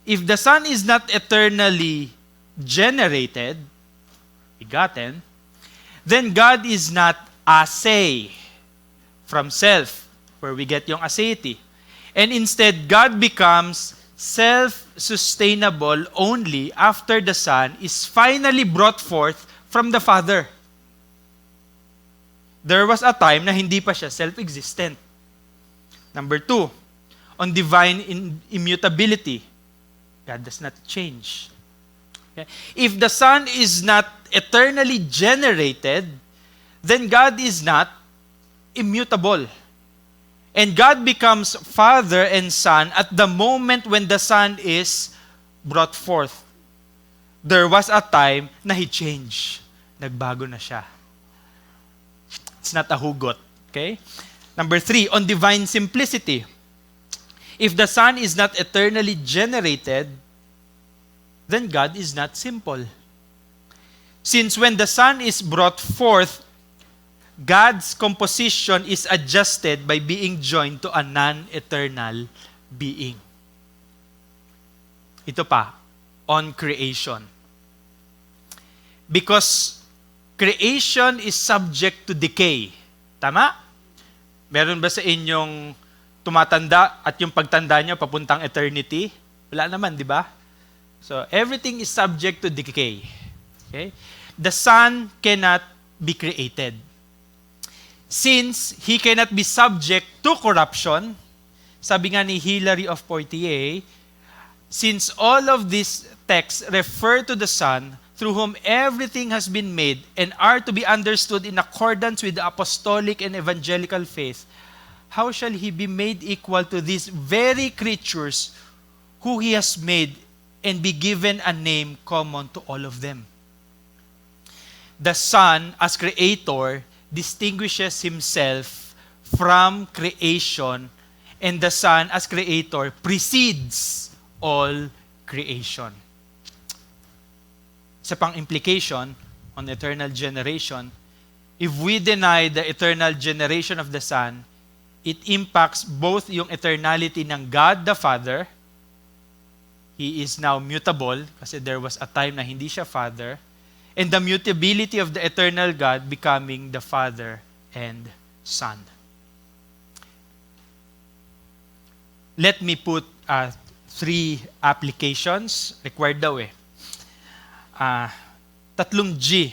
If the Son is not eternally generated, begotten, then God is not ase, from self, where we get yung aseity. And instead, God becomes self-sustainable only after the Son is finally brought forth from the Father. There was a time na hindi pa siya self-existent. Number 2, on divine immutability. God does not change. Okay? If the Son is not eternally generated, then God is not immutable. And God becomes Father and Son at the moment when the Son is brought forth. There was a time na He changed. nagbago na siya. It's not a hugot. Okay? Number 3, on divine simplicity. If the Son is not eternally generated, then God is not simple. Since when the Son is brought forth, God's composition is adjusted by being joined to a non-eternal being. Ito pa, on creation. Because creation is subject to decay. Tama? Meron ba sa inyong tumatanda at yung pagtanda nyo papuntang eternity? Wala naman, di ba? So, everything is subject to decay. Okay? The Son cannot be created. Since He cannot be subject to corruption, sabi nga ni Hilary of Poitiers, since all of these texts refer to the Son, through whom everything has been made and are to be understood in accordance with the apostolic and evangelical faith, how shall He be made equal to these very creatures who He has made and be given a name common to all of them? The Son, as Creator, distinguishes Himself from creation, and the Son, as Creator, precedes all creation. Isa pang implication on eternal generation, if we deny the eternal generation of the Son, it impacts both yung eternality ng God the Father. He is now mutable kasi there was a time na hindi siya Father, and the mutability of the eternal God becoming the Father and Son. Let me put 3 applications. Required daw 3 G.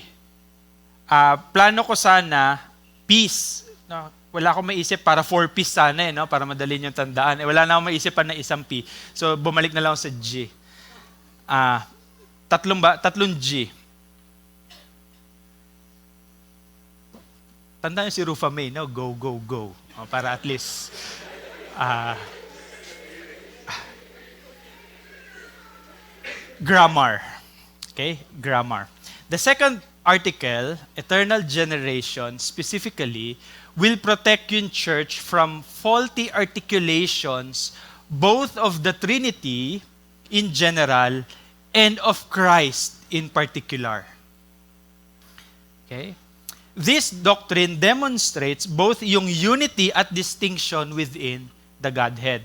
Plano ko sana, peace. No? Wala akong maisip para 4 P's sana no? Para madali nyo tandaan. Wala na akong maisip pa na isang P. So, bumalik na lang ako sa G. 3 G. Tandaan si Rufa May, no? Go, go, go. Para at least, grammar. Okay? Grammar. The second article, eternal generation, specifically, will protect yung church from faulty articulations both of the Trinity in general and of Christ in particular. Okay? This doctrine demonstrates both yung unity at distinction within the Godhead.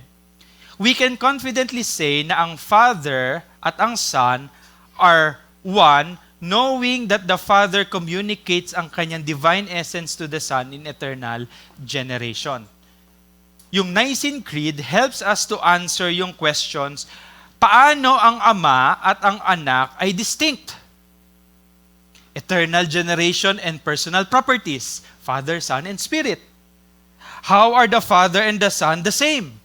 We can confidently say na ang Father at ang Son are one, knowing that the Father communicates ang kanyang divine essence to the Son in eternal generation. Yung Nicene Creed helps us to answer yung questions, paano ang Ama at ang Anak ay distinct? Eternal generation and personal properties, Father, Son, and Spirit. How are the Father and the Son the same?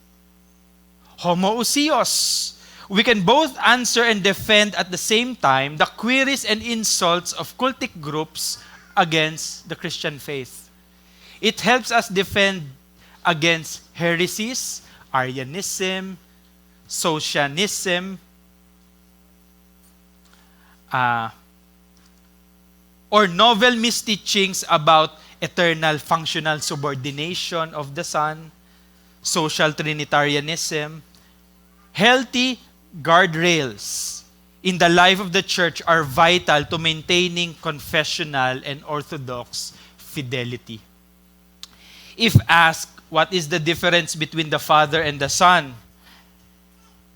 Homoousios. We can both answer and defend at the same time the queries and insults of cultic groups against the Christian faith. It helps us defend against heresies, Arianism, Socianism, or novel misteachings about eternal functional subordination of the Son, social Trinitarianism. Healthy guardrails in the life of the church are vital to maintaining confessional and orthodox fidelity. If asked, what is the difference between the Father and the Son?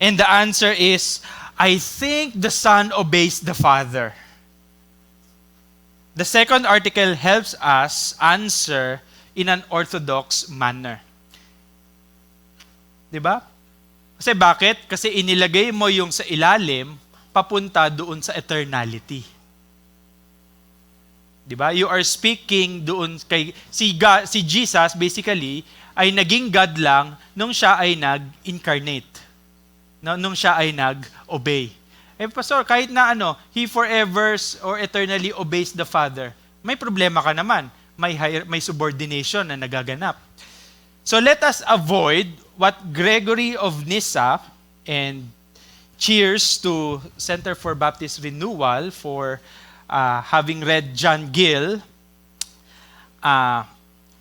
And the answer is, I think the Son obeys the Father. The second article helps us answer in an orthodox manner. Diba? Kasi bakit? Kasi inilagay mo yung sa ilalim papunta doon sa eternality. Diba? You are speaking doon kay si Jesus basically ay naging God lang nung siya ay nag-incarnate. No, nung siya ay nag-obey. Pastor, kahit na He forever or eternally obeys the Father, may problema ka naman. May subordination na nagaganap. So let us avoid what Gregory of Nyssa, and cheers to Center for Baptist Renewal for having read John Gill,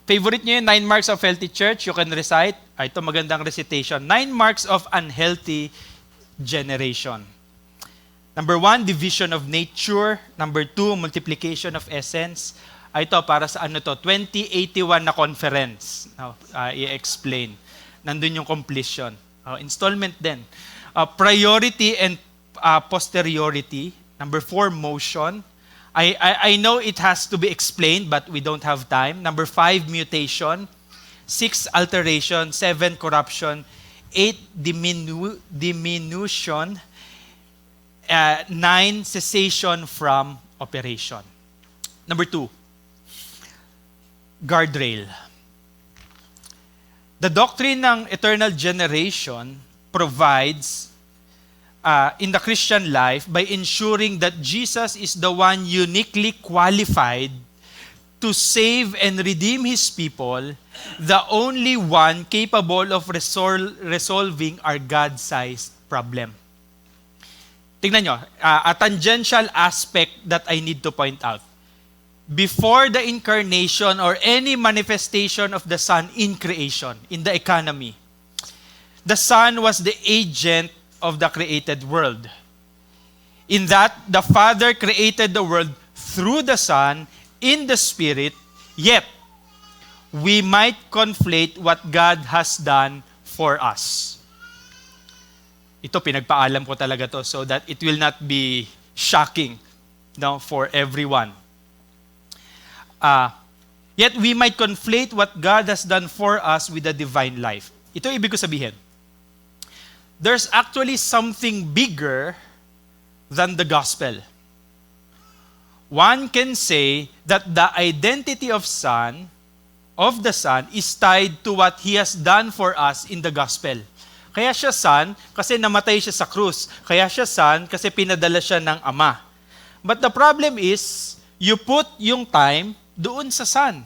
favorite nyo yung 9 marks of healthy church? You can recite. Ito magandang recitation. 9 marks of unhealthy generation. Number 1, division of nature. Number 2, multiplication of essence. Ito para sa 2081 na conference. I-explain. Nandun yung completion. Installment din. Priority and posteriority. Number 4, motion. I know it has to be explained, but we don't have time. Number 5, mutation. 6, alteration. 7, corruption. 8, diminution. 9, cessation from operation. Number 2, guardrail. The doctrine ng eternal generation provides in the Christian life by ensuring that Jesus is the one uniquely qualified to save and redeem His people, the only one capable of resolving our God-sized problem. Tingnan nyo, a tangential aspect that I need to point out. Before the incarnation or any manifestation of the Son in creation, in the economy, the Son was the agent of the created world. In that, the Father created the world through the Son in the Spirit, yet we might conflate what God has done for us. Ito, pinagpaalam ko talaga to so that it will not be shocking for everyone. Yet we might conflate what God has done for us with the divine life. Ito ibig ko sabihin. There's actually something bigger than the gospel. One can say that the identity of the Son is tied to what He has done for us in the gospel. Kaya siya Son kasi namatay siya sa krus. Kaya siya Son kasi pinadala siya ng Ama. But the problem is, you put yung time doon sa Son.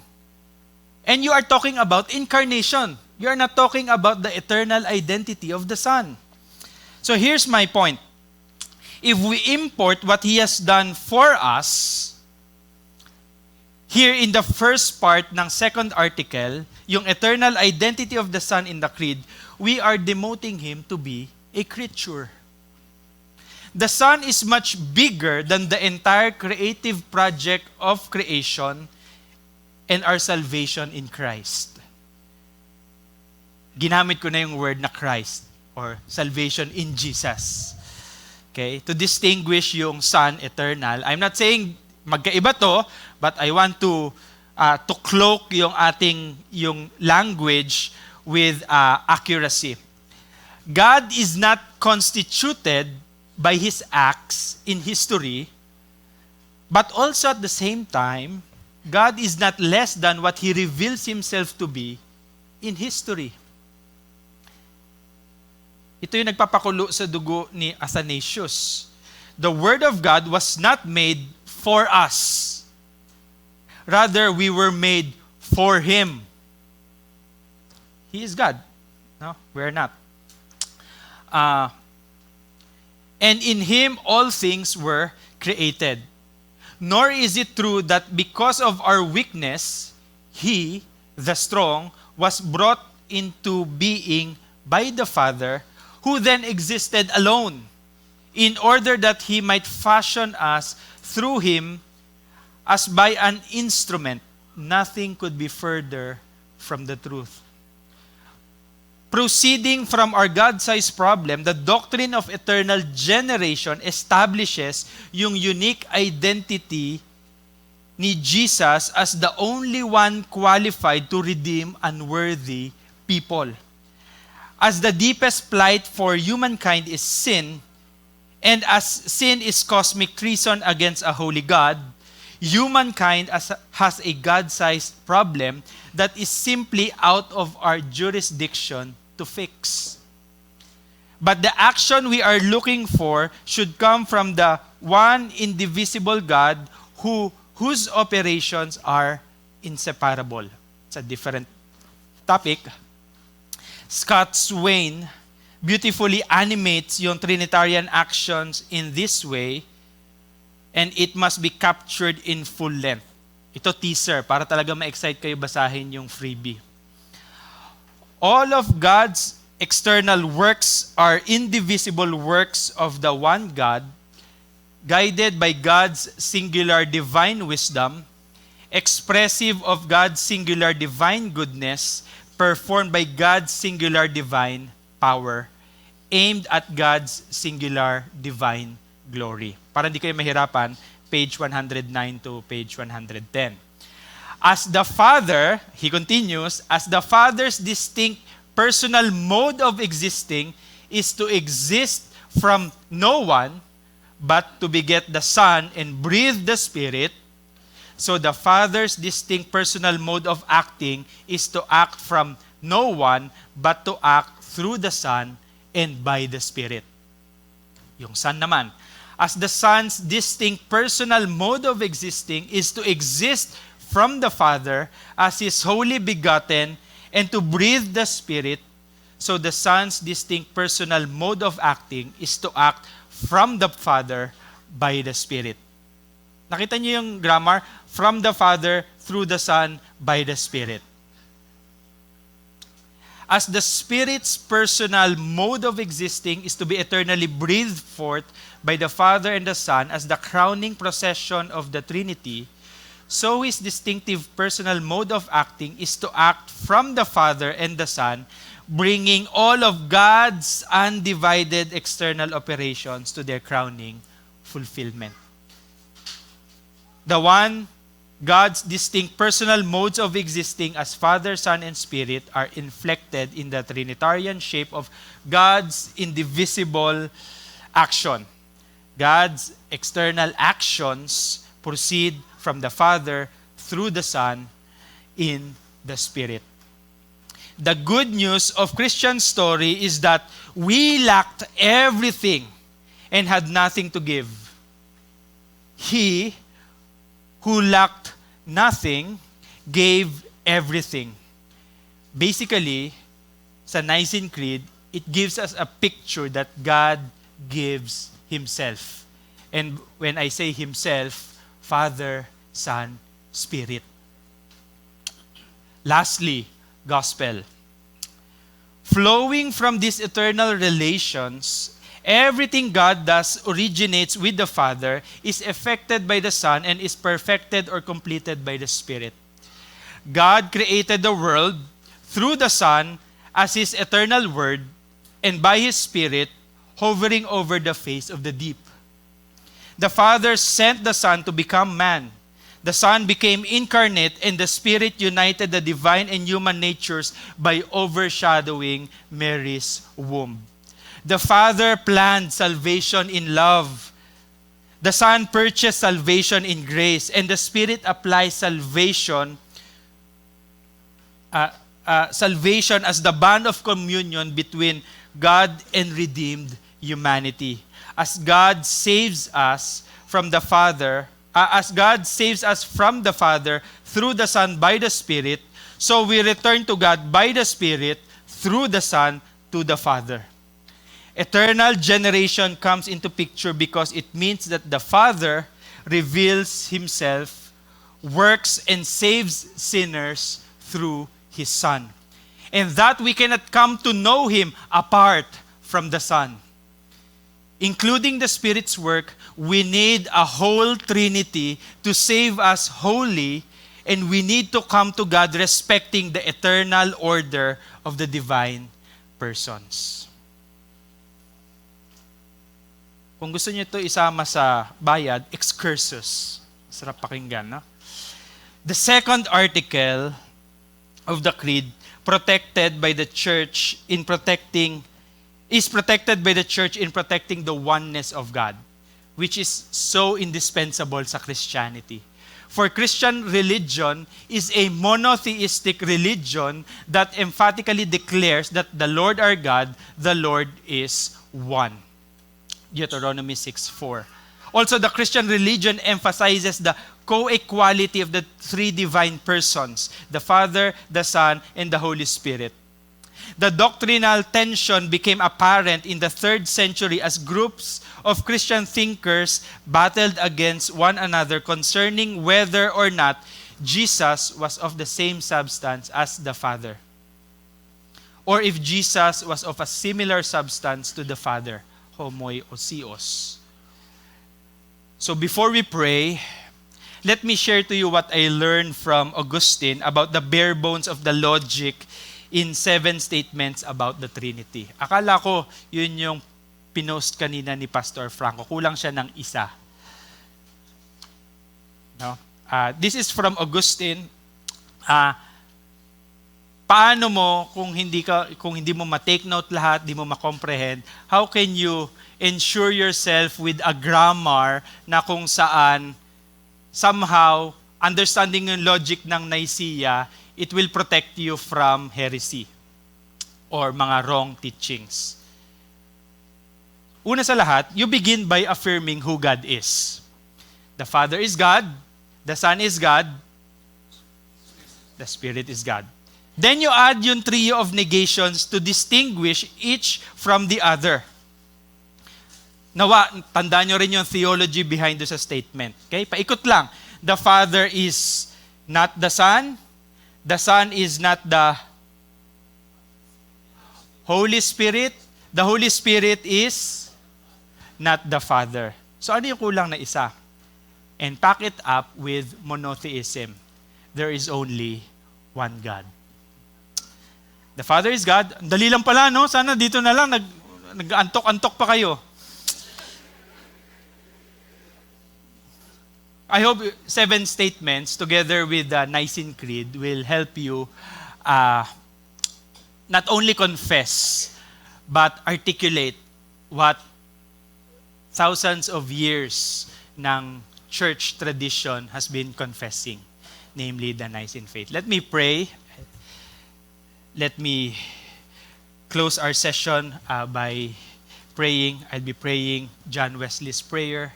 And you are talking about incarnation. You are not talking about the eternal identity of the Son. So here's my point. If we import what He has done for us, here in the first part ng second article, yung eternal identity of the Son in the Creed, we are demoting Him to be a creature. The Son is much bigger than the entire creative project of creation and our salvation in Christ. Ginamit ko na yung word na Christ or salvation in Jesus. Okay? To distinguish yung Son eternal. I'm not saying magkaiba to, but I want to cloak yung language with accuracy. God is not constituted by His acts in history, but also at the same time, God is not less than what He reveals Himself to be in history. Ito yung nagpapakulo sa dugo ni Athanasius. The Word of God was not made for us. Rather, we were made for Him. He is God. No, we're not. And in Him, all things were created. Nor is it true that because of our weakness, He, the strong, was brought into being by the Father, who then existed alone, in order that He might fashion us through Him as by an instrument. Nothing could be further from the truth. Proceeding from our God-sized problem, the doctrine of eternal generation establishes yung unique identity ni Jesus as the only one qualified to redeem unworthy people. As the deepest plight for humankind is sin, and as sin is cosmic treason against a holy God, humankind has a God-sized problem that is simply out of our jurisdiction to fix. But the action we are looking for should come from the one indivisible God whose operations are inseparable. It's a different topic. Scott Swain beautifully animates yung Trinitarian actions in this way. and it must be captured in full length. Ito teaser, para talaga ma-excite kayo basahin yung freebie. All of God's external works are indivisible works of the one God, guided by God's singular divine wisdom, expressive of God's singular divine goodness, performed by God's singular divine power, aimed at God's singular divine glory. Para hindi kayo mahirapan, page 109 to page 110. As the Father, he continues, as the Father's distinct personal mode of existing is to exist from no one, but to beget the Son and breathe the Spirit, so the Father's distinct personal mode of acting is to act from no one, but to act through the Son and by the Spirit. Yung Son naman, as the Son's distinct personal mode of existing is to exist from the Father as His wholly begotten and to breathe the Spirit, so the Son's distinct personal mode of acting is to act from the Father by the Spirit. Nakita niyo yung grammar? From the Father, through the Son, by the Spirit. As the Spirit's personal mode of existing is to be eternally breathed forth by the Father and the Son as the crowning procession of the Trinity, so His distinctive personal mode of acting is to act from the Father and the Son, bringing all of God's undivided external operations to their crowning fulfillment. The one, God's distinct personal modes of existing as Father, Son, and Spirit are inflected in the Trinitarian shape of God's indivisible action. God's external actions proceed from the Father through the Son in the Spirit. The good news of Christian story is that we lacked everything and had nothing to give. He who lacked nothing gave everything. Basically, sa Nicene Creed, it gives us a picture that God gives Himself. And when I say Himself, Father, Son, Spirit. Lastly, gospel. Flowing from these eternal relations, everything God does originates with the Father, is effected by the Son, and is perfected or completed by the Spirit. God created the world through the Son as His eternal Word, and by His Spirit hovering over the face of the deep. The Father sent the Son to become man. The Son became incarnate, and the Spirit united the divine and human natures by overshadowing Mary's womb. The Father planned salvation in love. The Son purchased salvation in grace, and the Spirit applies salvation as the bond of communion between God and redeemed humanity. As God saves us from the Father, through the Son by the Spirit, so we return to God by the Spirit through the Son to the Father. Eternal generation comes into picture because it means that the Father reveals Himself, works and saves sinners through His Son. And that we cannot come to know Him apart from the Son. Including the Spirit's work, we need a whole Trinity to save us wholly, and we need to come to God respecting the eternal order of the divine persons. Kung gusto niyo ito isama sa bayad, excursus. Sarap pakinggan, no? The second article of the Creed is protected by the Church in protecting the oneness of God, which is so indispensable sa Christianity. For Christian religion is a monotheistic religion that emphatically declares that the Lord our God, the Lord is one. Deuteronomy 6:4. Also, the Christian religion emphasizes the co-equality of the three divine persons, the Father, the Son, and the Holy Spirit. The doctrinal tension became apparent in the 3rd century as groups of Christian thinkers battled against one another concerning whether or not Jesus was of the same substance as the Father, or if Jesus was of a similar substance to the Father, homoiousios. So before we pray, let me share to you what I learned from Augustine about the bare bones of the logic in 7 statements about the Trinity. Akala ko yun yung pinost kanina ni Pastor Franco. Kulang siya ng isa. No? This is from Augustine. Paano mo kung hindi mo ma-take note lahat, di mo ma-comprehend, how can you ensure yourself with a grammar na kung saan somehow understanding yung logic ng Nicaea, it will protect you from heresy or mga wrong teachings. Una sa lahat, you begin by affirming who God is. The Father is God, the Son is God, the Spirit is God. Then you add yung trio of negations to distinguish each from the other. Nawa, tandaan nyo rin yung theology behind sa statement. Okay? Paikot lang. The Father is not the Son. The Son is not the Holy Spirit. The Holy Spirit is not the Father. So ano yung kulang na isa? And pack it up with monotheism. There is only one God. The Father is God. Dali lang pala, no? Sana dito na lang, nag-antok-antok pa kayo. I hope 7 statements together with the Nicene Creed will help you not only confess, but articulate what thousands of years ng church tradition has been confessing, namely the Nicene faith. Let me pray. Let me close our session by praying. I'll be praying John Wesley's prayer.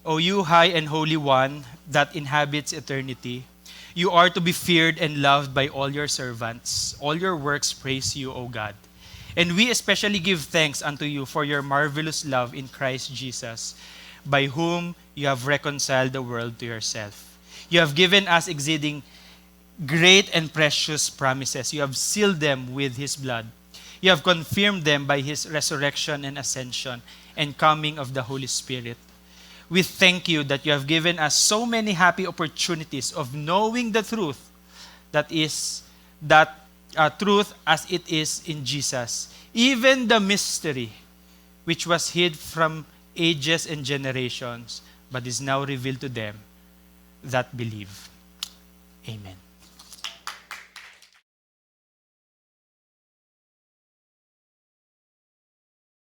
O you high and holy one that inhabits eternity, you are to be feared and loved by all your servants. All your works praise you, O God. And we especially give thanks unto you for your marvelous love in Christ Jesus, by whom you have reconciled the world to yourself. You have given us exceeding great and precious promises. You have sealed them with his blood. You have confirmed them by his resurrection and ascension and coming of the Holy Spirit. We thank you that you have given us so many happy opportunities of knowing the truth, truth as it is in Jesus, even the mystery which was hid from ages and generations, but is now revealed to them that believe. Amen.